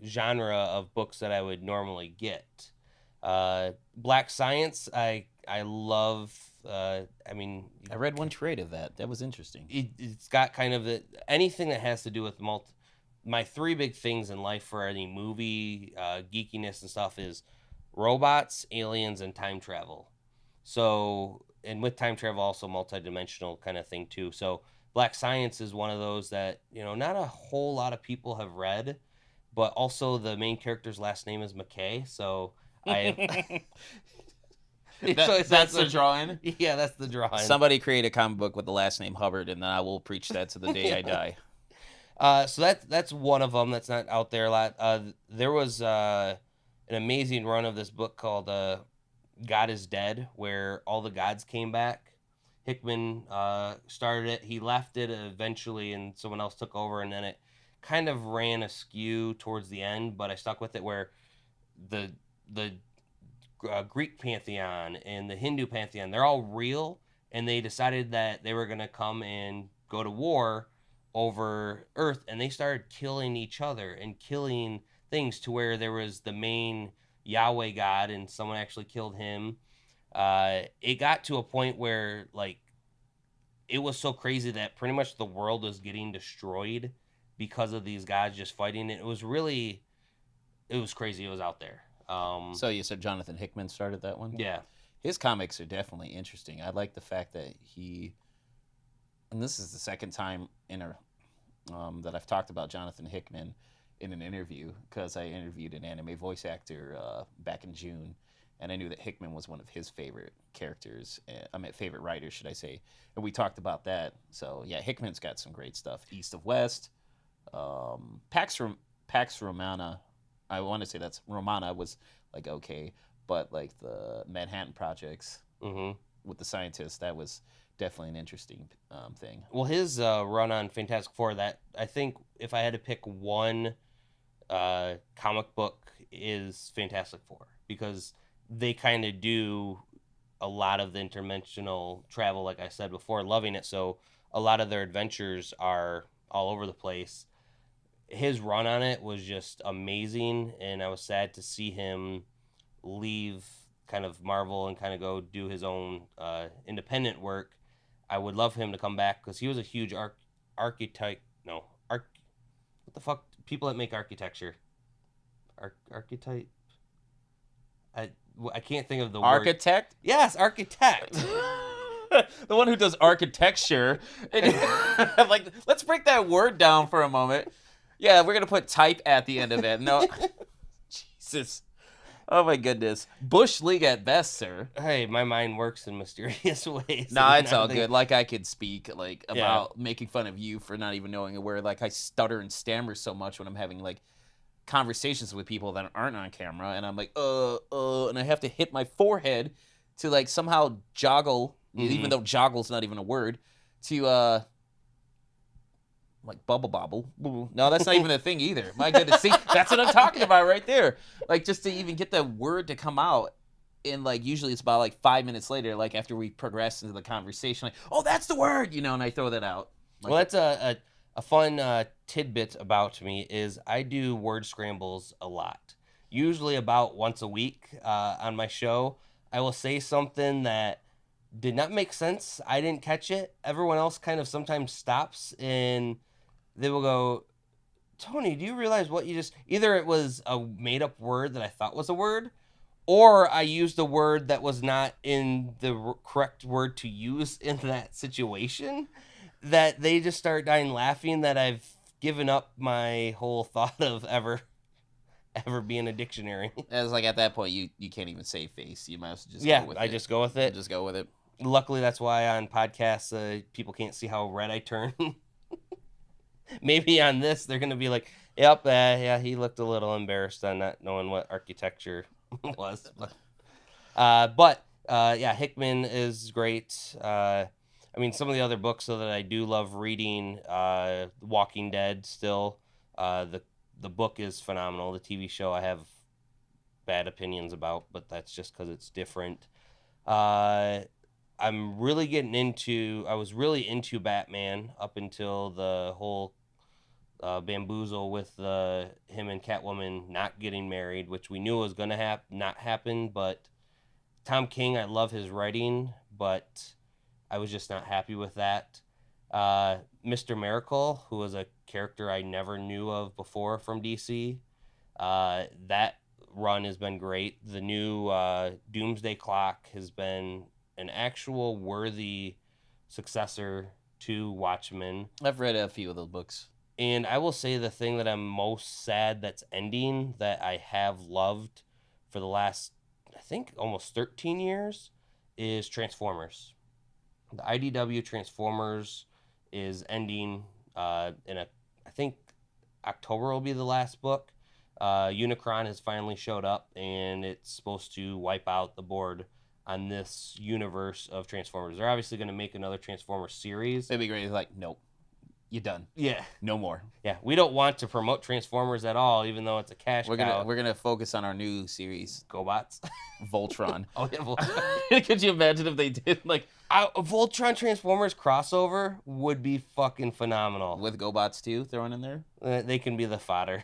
Speaker 2: genre of books that I would normally get. Black Science, I love. I mean,
Speaker 1: I read one trade of that. That was interesting.
Speaker 2: it's got kind of anything that has to do with my three big things in life for any movie geekiness and stuff is robots, aliens, and time travel. So, and with time travel, also multidimensional kind of thing too. So, Black Science is one of those that, not a whole lot of people have read, but also the main character's last name is McKay. So, I.
Speaker 1: That's the drawing?
Speaker 2: Yeah, that's the drawing.
Speaker 1: Somebody create a comic book with the last name Hubbard, and then I will preach that to the day I die.
Speaker 2: So that's one of them that's not out there a lot. There was an amazing run of this book called God is Dead, where all the gods came back. Hickman started it. He left it eventually, and someone else took over, and then it kind of ran askew towards the end, but I stuck with it where the Greek pantheon and the Hindu pantheon, they're all real, and they decided that they were going to come and go to war over Earth, and they started killing each other and killing things to where there was the main Yahweh God, and someone actually killed him. It got to a point where, like, it was so crazy that pretty much the world was getting destroyed because of these guys just fighting. It was crazy. It was out there.
Speaker 1: So you said Jonathan Hickman started that one?
Speaker 2: Yeah.
Speaker 1: His comics are definitely interesting. I like the fact that and this is the second time that I've talked about Jonathan Hickman in an interview, because I interviewed an anime voice actor back in June, and I knew that Hickman was one of his favorite characters. Favorite writers, should I say. And we talked about that. So, yeah, Hickman's got some great stuff. East of West. Pax Romana, I want to say that's Romana was like okay, but like the Manhattan Projects with the scientists, that was definitely an interesting thing.
Speaker 2: Well, his run on Fantastic Four, that I think if I had to pick one comic book, is Fantastic Four, because they kind of do a lot of the interdimensional travel, like I said before, loving it. So a lot of their adventures are all over the place. His run on it was just amazing, and I was sad to see him leave kind of Marvel and kind of go do his own independent work. I would love him to come back, because he was a huge archetype. No, what the fuck? People that make architecture. Archetype? I can't think of the
Speaker 1: Architect?
Speaker 2: Word. Yes, architect.
Speaker 1: The one who does architecture. Like, let's break that word down for a moment. Yeah, we're going to put type at the end of it. No. Jesus. Oh, my goodness. Bush League at best, sir.
Speaker 2: Hey, my mind works in mysterious ways.
Speaker 1: No, it's all good. Like, I could speak, like, about making fun of you for not even knowing a word. Like, I stutter and stammer so much when I'm having, like, conversations with people that aren't on camera. And I'm like, and I have to hit my forehead to, like, somehow joggle, even though joggle's not even a word, to, like bubble bobble. No, that's not even a thing either. My goodness. See, that's what I'm talking about right there. Like, just to even get the word to come out. And like, usually it's about like 5 minutes later, like after we progress into the conversation, like, oh, that's the word, and I throw that out. Like,
Speaker 2: well, that's a fun tidbit about me is I do word scrambles a lot. Usually about once a week on my show. I will say something that did not make sense. I didn't catch it. Everyone else kind of sometimes stops and they will go, Tony, do you realize what you just... Either it was a made-up word that I thought was a word, or I used a word that was not in the correct word to use in that situation, that they just start dying laughing that I've given up my whole thought of ever being a dictionary.
Speaker 1: It's like at that point, you can't even say face. You might as well just
Speaker 2: go
Speaker 1: with
Speaker 2: it. Just go with it.
Speaker 1: Just go with it.
Speaker 2: Luckily, that's why on podcasts, people can't see how red I turn. Maybe on this, they're going to be like, yep, he looked a little embarrassed on not knowing what architecture was. But Hickman is great. I mean, some of the other books that I do love reading, Walking Dead still. The book is phenomenal. The TV show I have bad opinions about, but that's just because it's different. I'm really I was really into Batman up until the whole bamboozle with him and Catwoman not getting married, which we knew was going to not happen. But Tom King, I love his writing, but I was just not happy with that. Mr. Miracle, who was a character I never knew of before from DC, that run has been great. The new Doomsday Clock has been an actual worthy successor to Watchmen.
Speaker 1: I've read a few of those books.
Speaker 2: And I will say the thing that I'm most sad that's ending that I have loved for the last, I think, almost 13 years is Transformers. The IDW Transformers is ending I think October will be the last book. Unicron has finally showed up, and it's supposed to wipe out the board on this universe of Transformers. They're obviously going to make another Transformers series.
Speaker 1: It'd be great. Like, nope, you're done.
Speaker 2: Yeah.
Speaker 1: No more.
Speaker 2: Yeah, we don't want to promote Transformers at all, even though it's a cash cow.
Speaker 1: We're gonna focus on our new series,
Speaker 2: GoBots.
Speaker 1: Voltron.
Speaker 2: Oh yeah, Voltron.
Speaker 1: Could you imagine if they did like
Speaker 2: A Voltron Transformers crossover would be fucking phenomenal.
Speaker 1: with GoBots too thrown in there?
Speaker 2: They can be the fodder.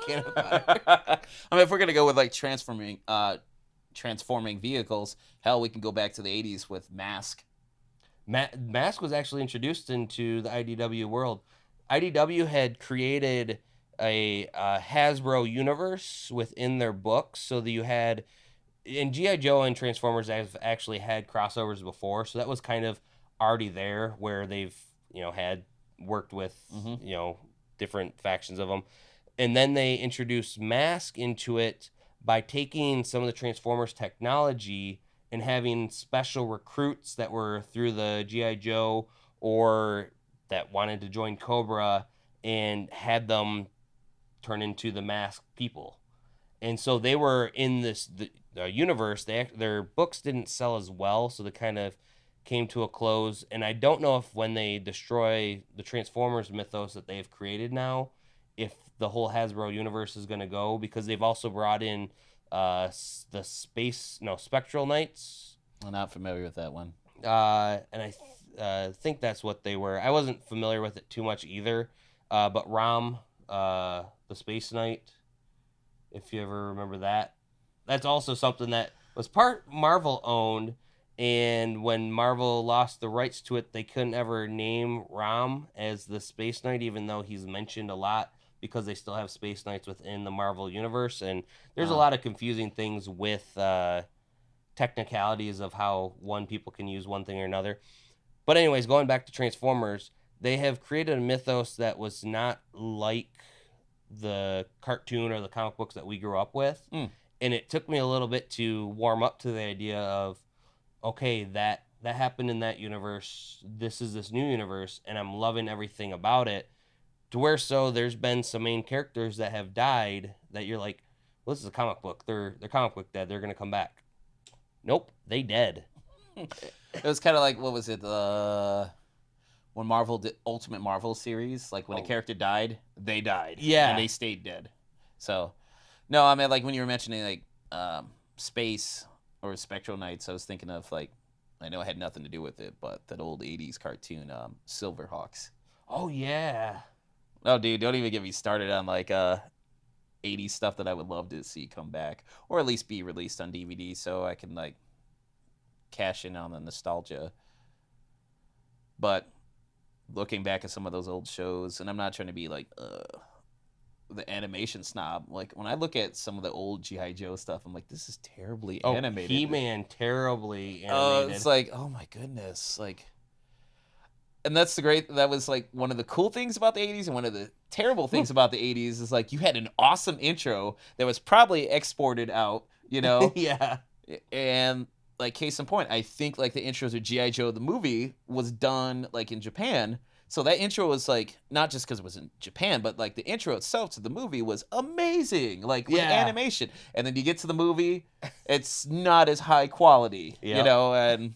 Speaker 2: Can of fodder.
Speaker 1: I mean, if we're gonna go with like transforming vehicles, hell, we can go back to the '80s with Mask.
Speaker 2: Mask was actually introduced into the IDW world. IDW had created a Hasbro universe within their books, so that you had, and G.I. Joe and Transformers have actually had crossovers before, so that was kind of already there where they've had worked with different factions of them, and then they introduced Mask into it by taking some of the Transformers technology and having special recruits that were through the G.I. Joe or that wanted to join Cobra and had them turn into the Masked people. And so they were in the universe. Their books didn't sell as well, so they kind of came to a close. And I don't know if when they destroy the Transformers mythos that they've created now, if the whole Hasbro universe is going to go, because they've also brought in the Spectral Knights.
Speaker 1: I'm not familiar with that one.
Speaker 2: And I think that's what they were. I wasn't familiar with it too much either. But Rom, the Space Knight, if you ever remember that, that's also something that was part Marvel owned. And when Marvel lost the rights to it, they couldn't ever name Rom as the Space Knight, even though he's mentioned a lot, because they still have Space Knights within the Marvel universe. And there's a lot of confusing things with technicalities of how people can use one thing or another. But anyways, going back to Transformers, they have created a mythos that was not like the cartoon or the comic books that we grew up with. And it took me a little bit to warm up to the idea of, okay, that happened in that universe. This is this new universe, and I'm loving everything about it. To where there's been some main characters that have died that you're like, well, this is a comic book. They're comic book dead. They're gonna come back. Nope, they dead.
Speaker 1: It was kind of like, what was it? When Marvel did Ultimate Marvel series, like when a character died, they died.
Speaker 2: Yeah,
Speaker 1: and they stayed dead. So, no, I mean, like when you were mentioning like space or Spectral Knights, I was thinking of like, I know it had nothing to do with it, but that old '80s cartoon, Silverhawks.
Speaker 2: Oh yeah.
Speaker 1: Oh, dude, don't even get me started on like 80s stuff that I would love to see come back, or at least be released on DVD, so I can like cash in on the nostalgia. But looking back at some of those old shows, and I'm not trying to be like the animation snob. Like when I look at some of the old G.I. Joe stuff, I'm like, this is terribly animated.
Speaker 2: He-Man, terribly animated.
Speaker 1: It's like, oh my goodness, like. And that was like one of the cool things about the 80s, and one of the terrible things about the 80s is like you had an awesome intro that was probably exported out,
Speaker 2: Yeah.
Speaker 1: And like case in point, I think like the intros of G.I. Joe the movie was done like in Japan. So that intro was like not just because it was in Japan, but like the intro itself to the movie was amazing, like with animation. And then you get to the movie, it's not as high quality, and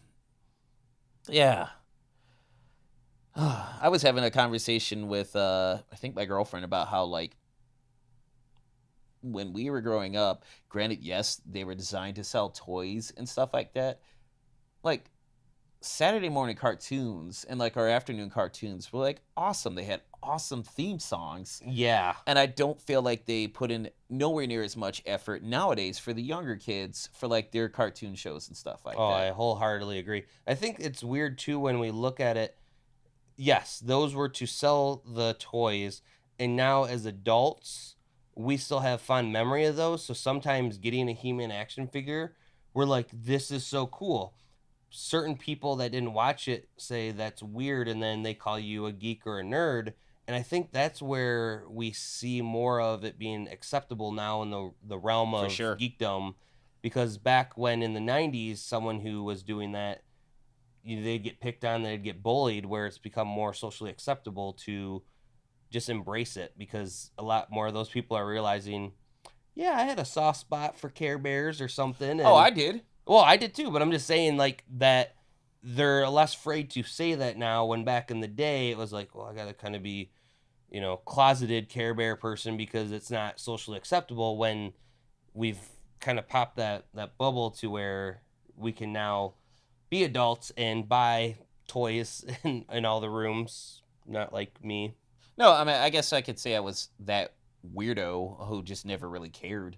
Speaker 1: yeah. I was having a conversation with I think my girlfriend about how like when we were growing up, granted, yes, they were designed to sell toys and stuff like that. Like Saturday morning cartoons and like our afternoon cartoons were like awesome. They had awesome theme songs.
Speaker 2: Yeah.
Speaker 1: And I don't feel like they put in nowhere near as much effort nowadays for the younger kids for like their cartoon shows and stuff like
Speaker 2: Oh, I
Speaker 1: that.
Speaker 2: wholeheartedly agree. I think it's weird too when we look at it. Yes, those were to sell the toys, and now as adults, we still have fond memory of those. So sometimes getting a He-Man action figure, we're like, this is so cool. Certain people that didn't watch it say that's weird, and then they call you a geek or a nerd. And I think that's where we see more of it being acceptable now in the realm
Speaker 1: For
Speaker 2: of
Speaker 1: sure.
Speaker 2: geekdom. Because back when in the 90s, someone who was doing that, they'd get picked on, they'd get bullied, where it's become more socially acceptable to just embrace it, because a lot more of those people are realizing, yeah, I had a soft spot for Care Bears or something.
Speaker 1: Oh,
Speaker 2: And
Speaker 1: I did.
Speaker 2: well, I did too, but I'm just saying like that they're less afraid to say that now, when back in the day it was like, well, I got to kind of be, closeted Care Bear person because it's not socially acceptable, when we've kind of popped that bubble to where we can now be adults and buy toys in all the rooms, not like me.
Speaker 1: No, I mean, I guess I could say I was that weirdo who just never really cared.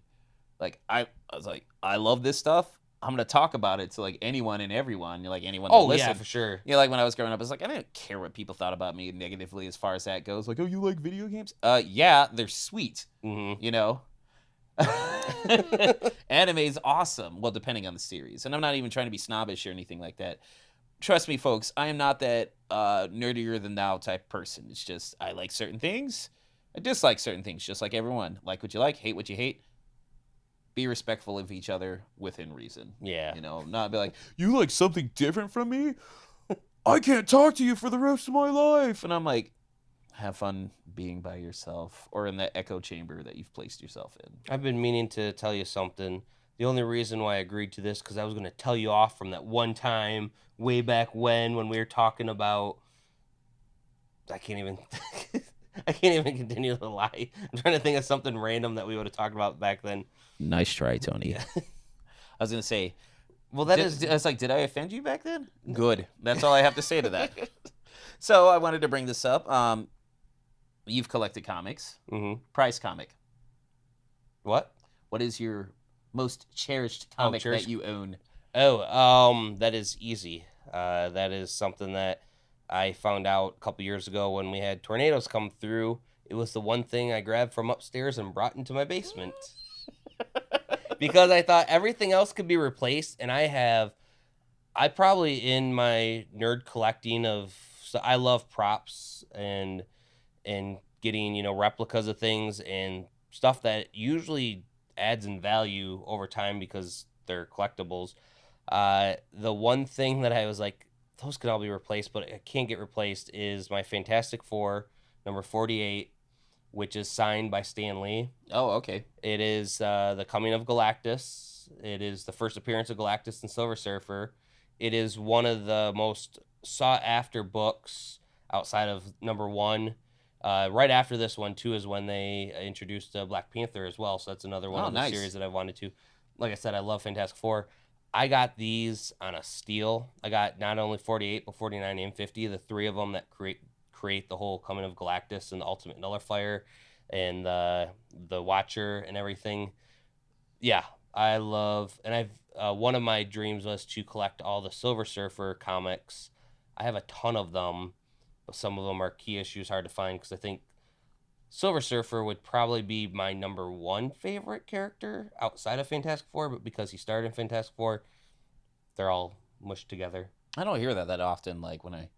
Speaker 1: Like I was like, I love this stuff. I'm gonna talk about it to like anyone and everyone, like anyone that
Speaker 2: Oh,
Speaker 1: listen.
Speaker 2: yeah, for sure.
Speaker 1: Like when I was growing up, I was like, I didn't care what people thought about me negatively as far as that goes. Like, oh, you like video games? Yeah, they're sweet.
Speaker 2: Mm-hmm.
Speaker 1: Anime's awesome. Well, depending on the series, and I'm not even trying to be snobbish or anything like that. Trust me, folks, I am not that nerdier than thou type person. It's just I like certain things, I dislike certain things, just like everyone. Like what you like, hate what you hate. Be respectful of each other within reason.
Speaker 2: Yeah.
Speaker 1: Not be like, you like something different from me? I can't talk to you for the rest of my life. And I'm like, have fun being by yourself or in that echo chamber that you've placed yourself in.
Speaker 2: I've been meaning to tell you something. The only reason why I agreed to this, because I was going to tell you off from that one time way back when we were talking about, I can't even continue to lie. I'm trying to think of something random that we would have talked about back then.
Speaker 1: Nice try, Tony.
Speaker 2: Yeah.
Speaker 1: I was going to say,
Speaker 2: Well,
Speaker 1: I was like, did I offend you back then? Good. That's all I have to say to that. So I wanted to bring this up. You've collected comics.
Speaker 2: Mm-hmm.
Speaker 1: Prize comic.
Speaker 2: What?
Speaker 1: What is your most cherished comic that you own?
Speaker 2: Oh, that is easy. That is something that I found out a couple years ago when we had tornadoes come through. It was the one thing I grabbed from upstairs and brought into my basement. Because I thought everything else could be replaced, and I probably in my nerd collecting so I love props and getting, replicas of things and stuff that usually adds in value over time because they're collectibles. The one thing that I was like, those could all be replaced, but it can't get replaced, is my Fantastic Four, number 48, which is signed by Stan Lee.
Speaker 1: Oh, okay.
Speaker 2: It is the coming of Galactus. It is the first appearance of Galactus and Silver Surfer. It is one of the most sought-after books outside of number one. Right after this one, too, is when they introduced Black Panther as well. So that's another one of the series that I wanted to. Like I said, I love Fantastic Four. I got these on a steal. I got not only 48, but 49 and 50, the three of them that create the whole coming of Galactus and the Ultimate Nullifier and the Watcher and everything. Yeah, I love, and I've one of my dreams was to collect all the Silver Surfer comics. I have a ton of them, but some of them are key issues, hard to find, because I think Silver Surfer would probably be my number one favorite character outside of Fantastic Four, but because he started in Fantastic Four, they're all mushed together.
Speaker 1: I don't hear that often, like when I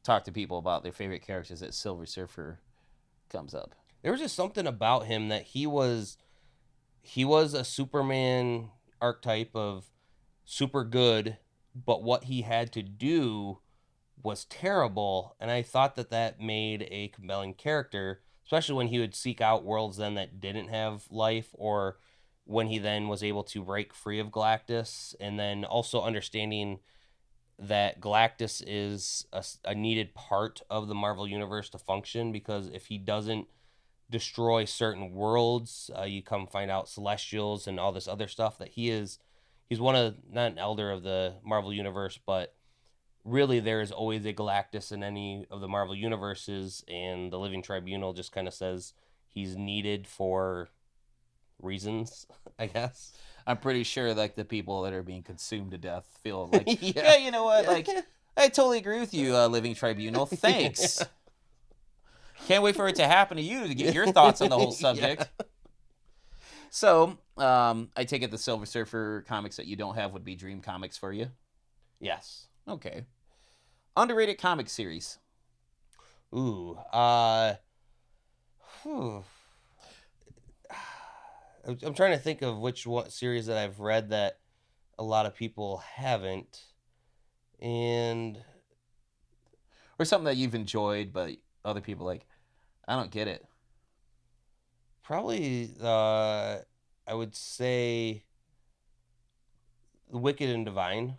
Speaker 1: talk to people about their favorite characters, that Silver Surfer comes up.
Speaker 2: There was just something about him that he was a Superman archetype of super good, but what he had to do was terrible, and I thought that made a compelling character, especially when he would seek out worlds then that didn't have life, or when he then was able to break free of Galactus, and then also understanding that Galactus is a needed part of the Marvel Universe to function, because if he doesn't destroy certain worlds, you come find out Celestials and all this other stuff, that he's one of, not an elder of the Marvel Universe, but really there is always a Galactus in any of the Marvel universes, and the Living Tribunal just kind of says he's needed for reasons, I guess.
Speaker 1: I'm pretty sure like the people that are being consumed to death feel like,
Speaker 2: Yeah.
Speaker 1: yeah, you know what? Like, I totally agree with you, Living Tribunal. Thanks. Can't wait for it to happen to you to get your thoughts on the whole subject.
Speaker 2: Yeah.
Speaker 1: So, I take it the Silver Surfer comics that you don't have would be Dream Comics for you?
Speaker 2: Yes.
Speaker 1: Okay. Underrated comic series.
Speaker 2: Ooh. Whew. I'm trying to think of which one series that I've read that a lot of people haven't, and
Speaker 1: Or something that you've enjoyed, but other people like, I don't get it.
Speaker 2: probably I would say The Wicked and Divine.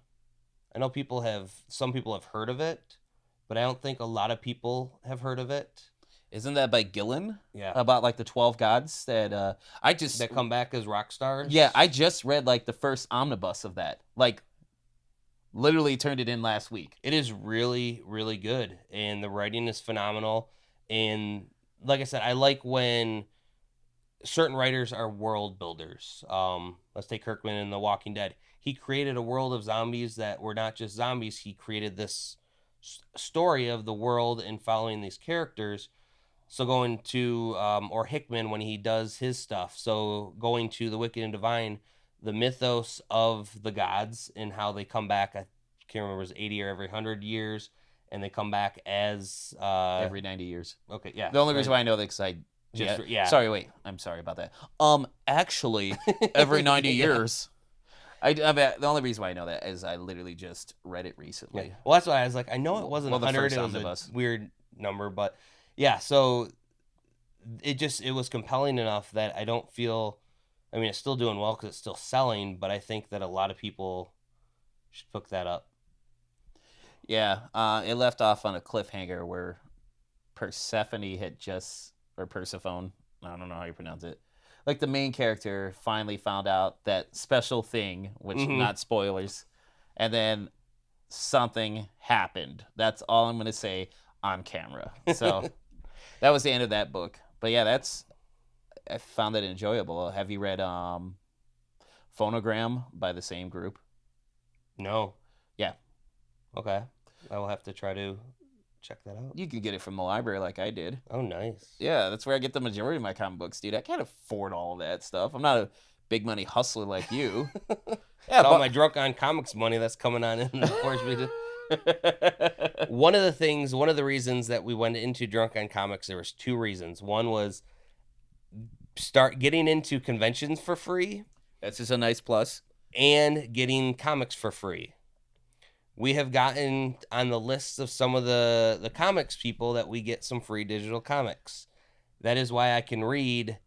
Speaker 2: I know some people have heard of it, but I don't think a lot of people have heard of it.
Speaker 1: Isn't that by Gillen?
Speaker 2: Yeah.
Speaker 1: About like the 12 gods that I just
Speaker 2: That come back as rock stars.
Speaker 1: Yeah, I just read like the first omnibus of that. Like literally turned it in last week.
Speaker 2: It is really, really good, and the writing is phenomenal. And like I said, I like when certain writers are world builders. Let's take Hickman in The Walking Dead. He created a world of zombies that were not just zombies. He created this story of the world and following these characters. So going to, or Hickman when he does his stuff. So going to The Wicked and Divine, the mythos of the gods and how they come back. I can't remember, it was 80 or every 100 years. And they come back as...
Speaker 1: every 90 years.
Speaker 2: Okay, yeah.
Speaker 1: The only reason why I know that because I...
Speaker 2: Yeah.
Speaker 1: Sorry, wait. I'm sorry about that. Actually, every 90 years... the only reason why I know that is I literally just read it recently.
Speaker 2: Yeah. Well, that's why I was like, I know it wasn't
Speaker 1: the
Speaker 2: 100.
Speaker 1: first
Speaker 2: It was
Speaker 1: omnibus.
Speaker 2: a weird number, but yeah. So it was compelling enough that I don't feel. I mean, it's still doing well because it's still selling, but I think that a lot of people should pick that up.
Speaker 1: Yeah, it left off on a cliffhanger where Persephone had just, or Persephone, I don't know how you pronounce it. Like the main character finally found out that special thing, which not spoilers, and then something happened. That's all I'm gonna say on camera. So that was the end of that book. But yeah, I found that enjoyable. Have you read Phonogram by the same group?
Speaker 2: No.
Speaker 1: Yeah.
Speaker 2: Okay. I will have to try to check that out.
Speaker 1: You can get it from the library like I did.
Speaker 2: Oh, nice.
Speaker 1: Yeah, that's where I get the majority of my comic books, dude. I can't afford all that stuff. I'm not a big money hustler like you.
Speaker 2: Yeah, all my drunk on comics money that's coming on in and forced me to. One of the reasons that we went into Drunk on Comics, there was two reasons. One was start getting into conventions for free.
Speaker 1: That's just a nice plus.
Speaker 2: And getting comics for free. We have gotten on the lists of some of the comics people that we get some free digital comics. That is why I can read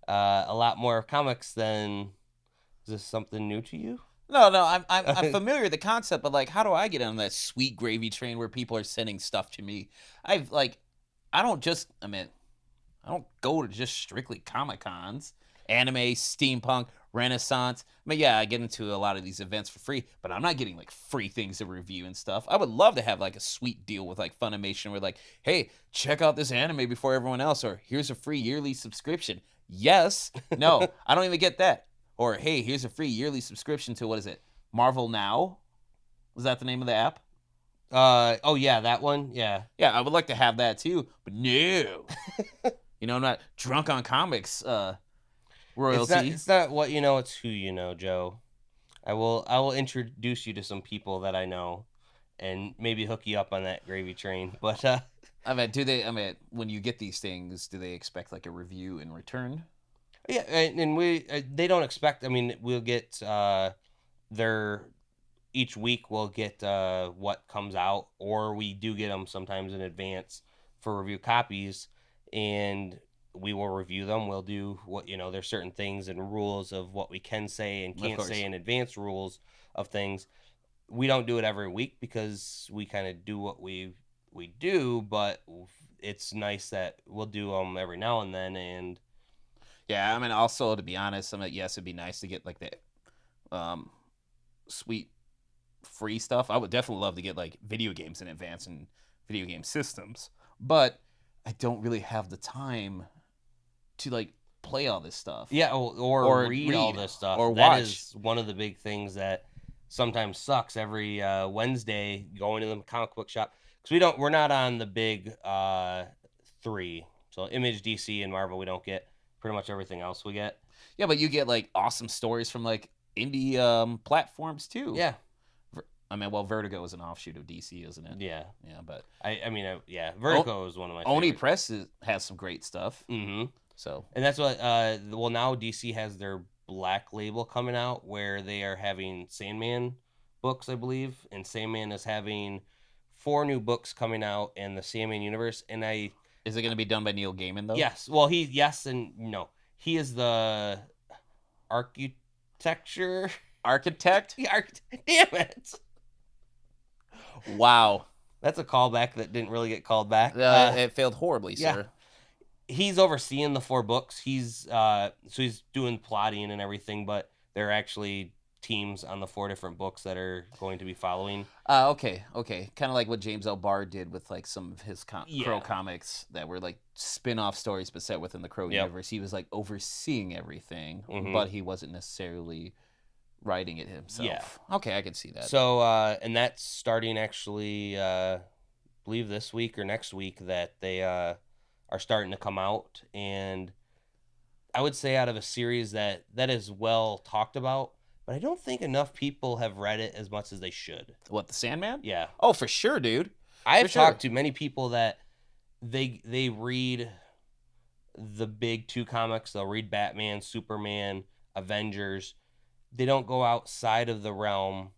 Speaker 2: a lot more comics than... Is this something new to you?
Speaker 1: No, I'm familiar with the concept, but like, how do I get on that sweet gravy train where people are sending stuff to me? I don't go to just strictly Comic Cons, anime, steampunk, Renaissance. I mean, yeah, I get into a lot of these events for free, but I'm not getting like free things to review and stuff. I would love to have like a sweet deal with like Funimation where like, hey, check out this anime before everyone else, or here's a free yearly subscription. Yes, no, I don't even get that. Or hey, here's a free yearly subscription to, what is it, Marvel Now? Was that the name of the app?
Speaker 2: Oh yeah, that one. Yeah.
Speaker 1: Yeah, I would like to have that too, but no. I'm not drunk on comics. Royalty.
Speaker 2: It's not what you know, it's who you know, Joe. I will introduce you to some people that I know and maybe hook you up on that gravy train. But
Speaker 1: when you get these things, do they expect like a review in return?
Speaker 2: yeah, and they don't expect, we'll get each week we'll get what comes out, or we do get them sometimes in advance for review copies, and we will review them. We'll do there's certain things and rules of what we can say and can't say in advance, rules of things. We don't do it every week because we kind of do what we do, but it's nice that we'll do them every now and then. And
Speaker 1: yeah, also to be honest, yes, it'd be nice to get like the sweet free stuff. I would definitely love to get like video games in advance and video game systems, but I don't really have the time to like play all this stuff.
Speaker 2: Yeah, or read all this stuff.
Speaker 1: Or
Speaker 2: that
Speaker 1: watch.
Speaker 2: is one of the big things that sometimes sucks. Every Wednesday, going to the comic book shop, because we're not on the big 3. So Image, DC, and Marvel, we don't get. Pretty much everything else we get.
Speaker 1: Yeah, but you get like awesome stories from like indie platforms too.
Speaker 2: Yeah.
Speaker 1: I mean, well, Vertigo is an offshoot of DC, isn't it?
Speaker 2: Yeah.
Speaker 1: Yeah, but
Speaker 2: Vertigo is one of my
Speaker 1: Oni
Speaker 2: favorites.
Speaker 1: Press has some great stuff.
Speaker 2: Mm-hmm.
Speaker 1: So,
Speaker 2: and that's what now DC has their Black Label coming out, where they are having Sandman books, I believe, and Sandman is having 4 new books coming out in the Sandman universe. And
Speaker 1: is it going to be done by Neil Gaiman though?
Speaker 2: Yes. Well, yes and no. He is the
Speaker 1: architect.
Speaker 2: Damn it!
Speaker 1: Wow,
Speaker 2: that's a callback that didn't really get called back.
Speaker 1: It failed horribly, sir.
Speaker 2: He's overseeing the 4 books. He's he's doing plotting and everything, but they're actually teams on the 4 different books that are going to be following.
Speaker 1: Okay. Kind of like what James L. Barr did with like some of his Crow comics that were like spin-off stories but set within the Crow universe. He was like overseeing everything, but he wasn't necessarily writing it himself. Yeah. Okay, I can see that.
Speaker 2: So, and that's starting actually, I believe this week or next week that they are starting to come out. And I would say out of a series that is well talked about, but I don't think enough people have read it as much as they should.
Speaker 1: What, the Sandman?
Speaker 2: Yeah.
Speaker 1: Oh, for sure, dude.
Speaker 2: I've talked to many people that they read the big 2 comics. They'll read Batman, Superman, Avengers. They don't go outside of the realm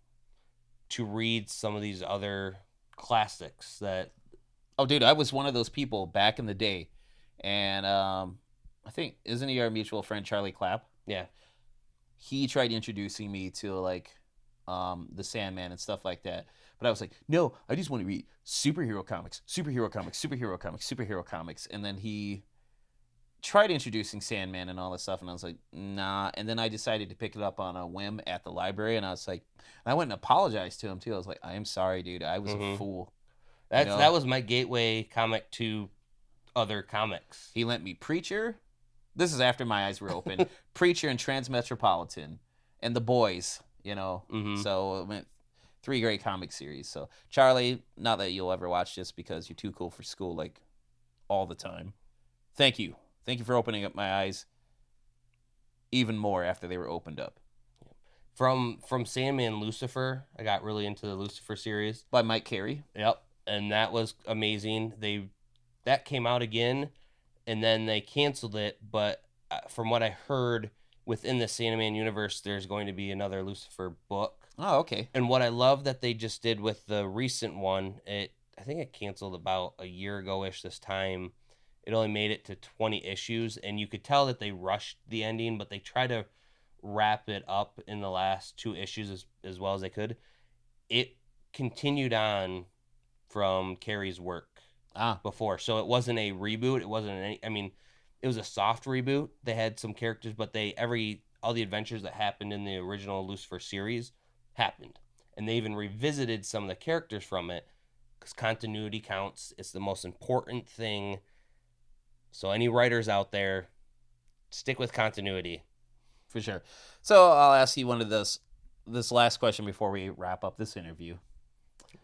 Speaker 2: to read some of these other classics that...
Speaker 1: Oh, dude, I was one of those people back in the day. And I think, isn't he our mutual friend, Charlie Clapp?
Speaker 2: Yeah.
Speaker 1: He tried introducing me to like the Sandman and stuff like that. But I was like, no, I just want to read superhero comics. And then he tried introducing Sandman and all this stuff, and I was like, nah. And then I decided to pick it up on a whim at the library, and I was like, I went and apologized to him too. I was like, I am sorry, dude. I was a fool.
Speaker 2: That was my gateway comic to other comics.
Speaker 1: He lent me Preacher. This is after my eyes were open. Preacher and Transmetropolitan and The Boys, So it went 3 great comic series. So Charlie, not that you'll ever watch this because you're too cool for school, like all the time. Thank you for opening up my eyes even more after they were opened up.
Speaker 2: From Sandman Lucifer, I got really into the Lucifer series
Speaker 1: by Mike Carey.
Speaker 2: Yep, and that was amazing. That came out again, and then they canceled it. But from what I heard, within the Sandman universe, there's going to be another Lucifer book.
Speaker 1: Oh, okay.
Speaker 2: And what I love that they just did with the recent one, I think it canceled about a year ago-ish this time. It only made it to 20 issues, and you could tell that they rushed the ending, but they tried to wrap it up in the last 2 issues as well as they could. It continued on from Carey's work before, so it wasn't a reboot. It wasn't it was a soft reboot. They had some characters, but all the adventures that happened in the original Lucifer series happened, and they even revisited some of the characters from it because continuity counts. It's the most important thing. So any writers out there, stick with continuity.
Speaker 1: For sure. So I'll ask you one of this last question before we wrap up this interview.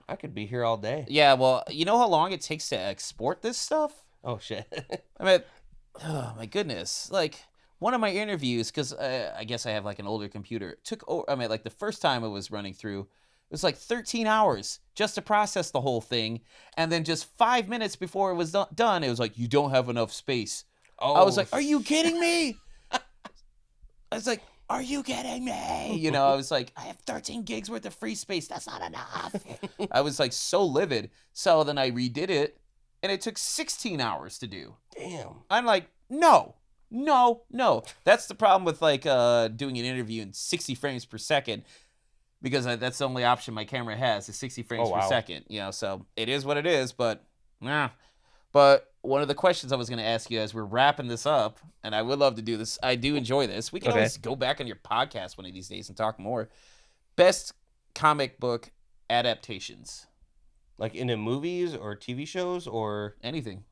Speaker 2: I could be here all day.
Speaker 1: Yeah, well, you know how long it takes to export this stuff?
Speaker 2: Oh, shit.
Speaker 1: I mean, oh my goodness. Like, one of my interviews, because I guess I have like an older computer, the first time it was running through, it was like 13 hours just to process the whole thing. And then just 5 minutes before it was done, it was like, you don't have enough space. Oh, I was like, are you kidding me? I was like, are you kidding me? I was like, I have 13 gigs worth of free space. That's not enough. I was like so livid. So then I redid it, and it took 16 hours to do.
Speaker 2: Damn.
Speaker 1: I'm like, no. That's the problem with like doing an interview in 60 frames per second. Because that's the only option my camera has is 60 frames per second. So it is what it is, but But one of the questions I was going to ask you as we're wrapping this up, and I would love to do this. I do enjoy this. We can always go back on your podcast one of these days and talk more. Best comic book adaptations.
Speaker 2: Like into movies or TV shows or
Speaker 1: Anything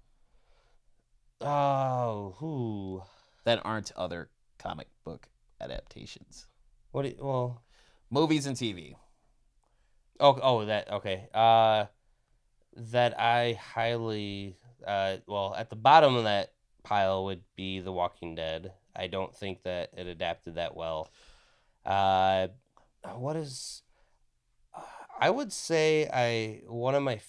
Speaker 2: who?
Speaker 1: that aren't other comic book adaptations.
Speaker 2: Well,
Speaker 1: Movies and TV.
Speaker 2: that okay. That I highly well, at the bottom of that pile would be The Walking Dead. I don't think that it adapted that well. What is I would say one of my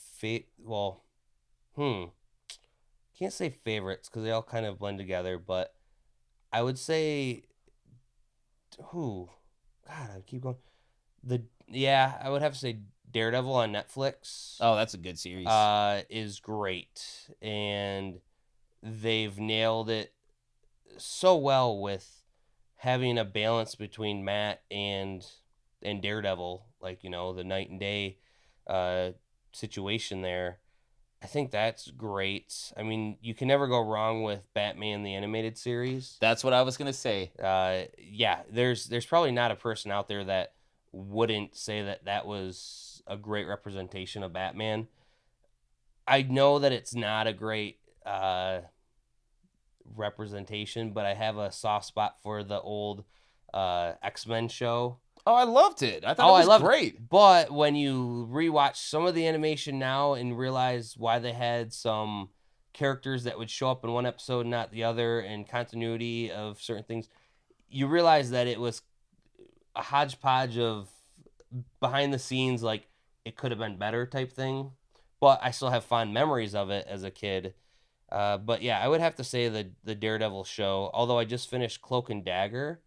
Speaker 2: can't say favorites because they all kind of blend together, but I would say who? God, I keep going. I would have to say Daredevil on Netflix.
Speaker 1: Oh, that's a good series.
Speaker 2: Is great, and they've nailed it so well with having a balance between Matt and Daredevil, like the night and day situation there. I think that's great. I mean, you can never go wrong with Batman the Animated Series.
Speaker 1: That's what I was gonna say.
Speaker 2: There's probably not a person out there that wouldn't say that was a great representation of Batman. I know that it's not a great representation, but I have a soft spot for the old X-Men show.
Speaker 1: Oh, I loved it. I thought it was great.
Speaker 2: It. But when you rewatch some of the animation now and realize why they had some characters that would show up in one episode, not the other, and continuity of certain things, you realize that it was a hodgepodge of behind the scenes, like it could have been better type thing. But I still have fond memories of it as a kid. But yeah, I would have to say the Daredevil show, although I just finished Cloak and Dagger,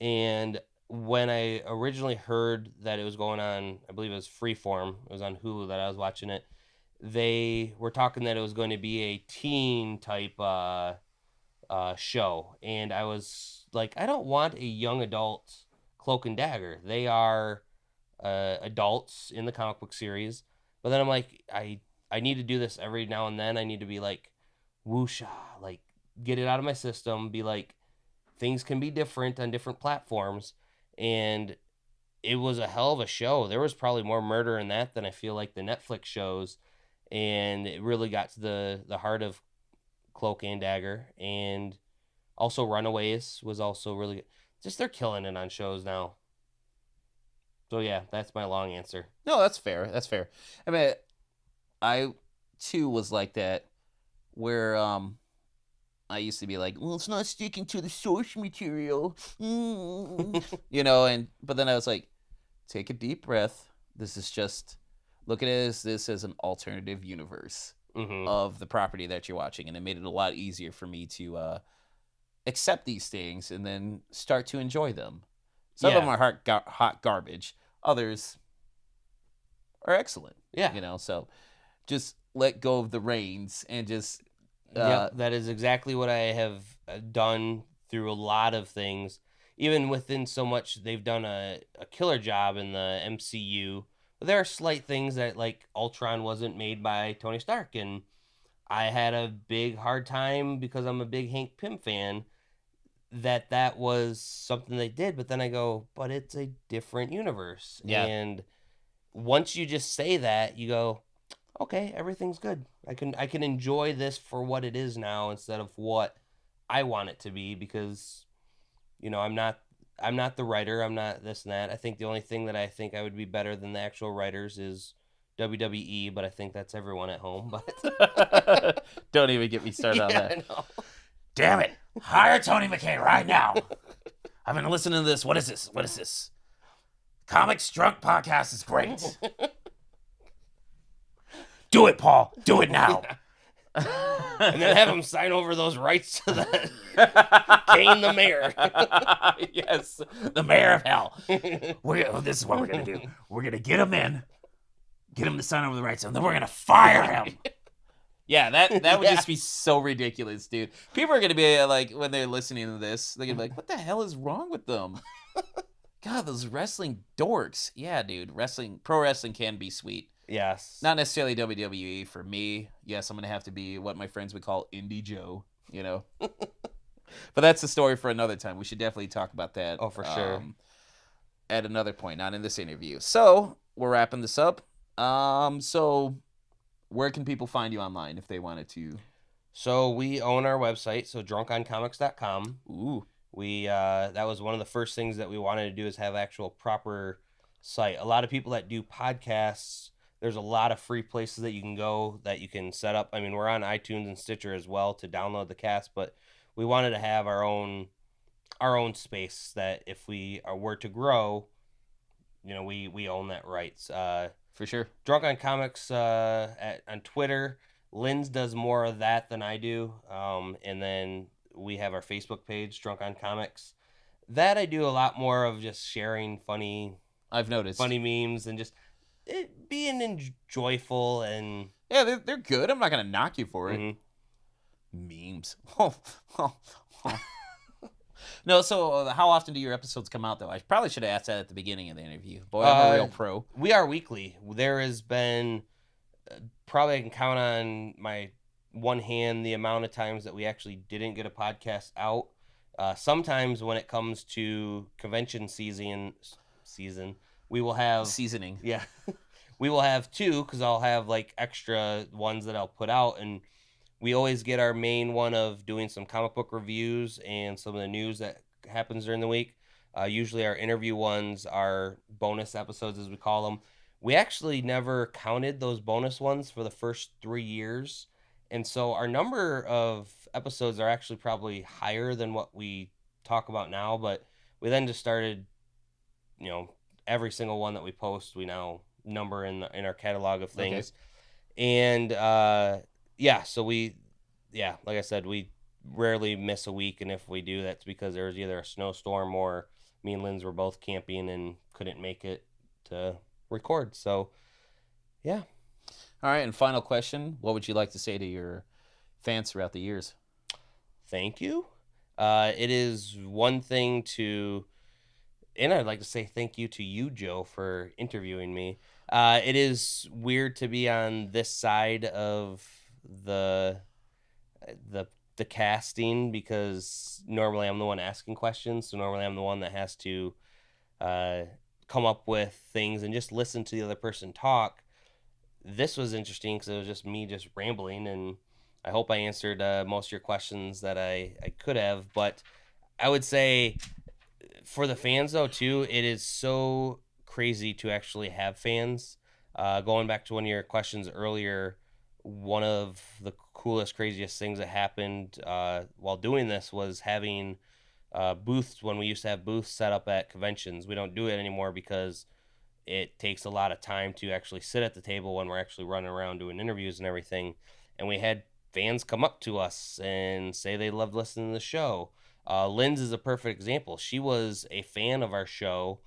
Speaker 2: and when I originally heard that it was going on, I believe it was Freeform, it was on Hulu that I was watching it, they were talking that it was going to be a teen type show. And I was like, I don't want a young adult Cloak and Dagger. They are adults in the comic book series. But then I'm like, I need to do this every now and then. I need to be like, woosha, like get it out of my system, be like, things can be different on different platforms. And it was a hell of a show. There was probably more murder in that than I feel like the Netflix shows. And it really got to the heart of Cloak and Dagger. And also Runaways was also really good. Just they're killing it on shows now. So yeah, that's my long answer.
Speaker 1: No, that's fair. That's fair. I mean, I too was like that, where I used to be like, well, it's not sticking to the source material, but then I was like, take a deep breath. This is just, look at this as an alternative universe of the property that you're watching, and it made it a lot easier for me to accept these things and then start to enjoy them. Some of them are hot garbage. Others are excellent.
Speaker 2: Yeah.
Speaker 1: So just let go of the reins and just...
Speaker 2: that is exactly what I have done through a lot of things. Even within so much, they've done a killer job in the MCU. But there are slight things that, like, Ultron wasn't made by Tony Stark. And I had a big hard time, because I'm a big Hank Pym fan, that was something they did. But then I go, but it's a different universe.
Speaker 1: Yeah.
Speaker 2: And once you just say that, you go, okay, everything's good. I can enjoy this for what it is now instead of what I want it to be, because I'm not the writer, I'm not this and that. I think the only thing that I think I would be better than the actual writers is WWE, but I think that's everyone at home. But
Speaker 1: don't even get me started on that.
Speaker 2: I know.
Speaker 1: Damn it. Hire Tony McKay right now. I've been listening to this. What is this? Comics Drunk Podcast is great. Do it, Paul. Do it now.
Speaker 2: And then have him sign over those rights to the Kane the mayor.
Speaker 1: Yes, the mayor of hell. This is what we're going to do. We're going to get him in, get him to sign over the rights, and then we're going to fire him. Yeah, that would just be so ridiculous, dude. People are going to be like, when they're listening to this, they're going to be like, what the hell is wrong with them? God, those wrestling dorks. Yeah, dude, pro wrestling can be sweet.
Speaker 2: Yes.
Speaker 1: Not necessarily WWE for me. Yes, I'm going to have to be what my friends would call Indie Joe, But that's a story for another time. We should definitely talk about that.
Speaker 2: Oh, for sure.
Speaker 1: at another point, not in this interview. So we're wrapping this up. So where can people find you online if they wanted to?
Speaker 2: So we own our website, so drunkoncomics.com.
Speaker 1: Ooh.
Speaker 2: We that was one of the first things that we wanted to do, is have actual proper site. A lot of people that do podcasts, there's a lot of free places that you can go that you can set up. I mean, we're on iTunes and Stitcher as well to download the cast, but we wanted to have our own space that if we were to grow, we own that rights.
Speaker 1: For sure.
Speaker 2: Drunk on Comics on Twitter. Linz does more of that than I do. And then we have our Facebook page, Drunk on Comics. That I do a lot more of, just sharing
Speaker 1: I've noticed
Speaker 2: funny memes and just it being joyful, and
Speaker 1: yeah, they're good. I'm not gonna knock you for it.
Speaker 2: Mm-hmm.
Speaker 1: Memes. No, so how often do your episodes come out, though? I probably should have asked that at the beginning of the interview. Boy, I'm a real pro.
Speaker 2: We are weekly. There has been, probably I can count on my one hand the amount of times that we actually didn't get a podcast out. Sometimes when it comes to convention season, we will have
Speaker 1: Seasoning.
Speaker 2: Yeah, we will have two, because I'll have like extra ones that I'll put out, and we always get our main one of doing some comic book reviews and some of the news that happens during the week. Usually our interview ones are bonus episodes, as we call them. We actually never counted those bonus ones for the first 3 years. And so our number of episodes are actually probably higher than what we talk about now. But we then just started, every single one that we post, we now number in our catalog of things. Okay. And, so like I said, we rarely miss a week, and if we do, that's because there was either a snowstorm or me and Linz were both camping and couldn't make it to record. So, yeah.
Speaker 1: All right, and final question. What would you like to say to your fans throughout the years?
Speaker 2: Thank you. It is one thing and I'd like to say thank you to you, Joe, for interviewing me. It is weird to be on this side of the casting, because normally I'm the one asking questions, so normally I'm the one that has to come up with things and just listen to the other person talk. This was interesting because it was just me just rambling, and I hope I answered most of your questions that I could have. But I would say for the fans, though, too, it is so crazy to actually have fans. Going back to one of your questions earlier, one of the coolest, craziest things that happened while doing this was having booths. When we used to have booths set up at conventions, we don't do it anymore because it takes a lot of time to actually sit at the table when we're actually running around doing interviews and everything. And we had fans come up to us and say they loved listening to the show. Linz is a perfect example. She was a fan of our show,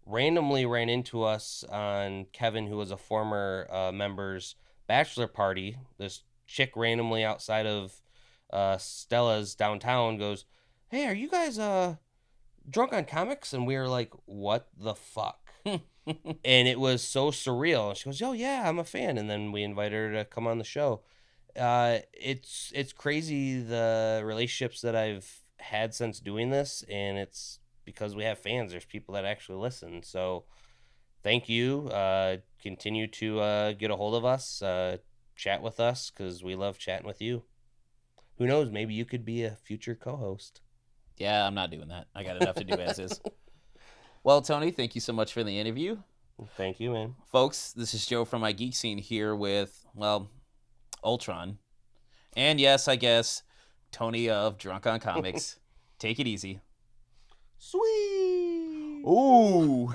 Speaker 2: randomly ran into us on Kevin, who was a former member's bachelor party. This chick randomly outside of Stella's downtown goes, "Hey, are you guys drunk on comics?" And we were like, "What the fuck?" And it was so surreal. And she goes, "Oh yeah, I'm a fan." And then we invited her to come on the show. It's crazy the relationships that I've had since doing this, and it's because we have fans. There's people that actually listen. So thank you. Continue to get a hold of us, chat with us, because we love chatting with you. Who knows? Maybe you could be a future co-host.
Speaker 1: Yeah, I'm not doing that. I got enough to do as is. Well, Tony, thank you so much for the interview.
Speaker 2: Thank you, man.
Speaker 1: Folks, this is Joe from MIGeekScene here with, Ultron. And yes, I guess, Tony of Drunk on Comics. Take it easy.
Speaker 2: Sweet.
Speaker 1: Ooh.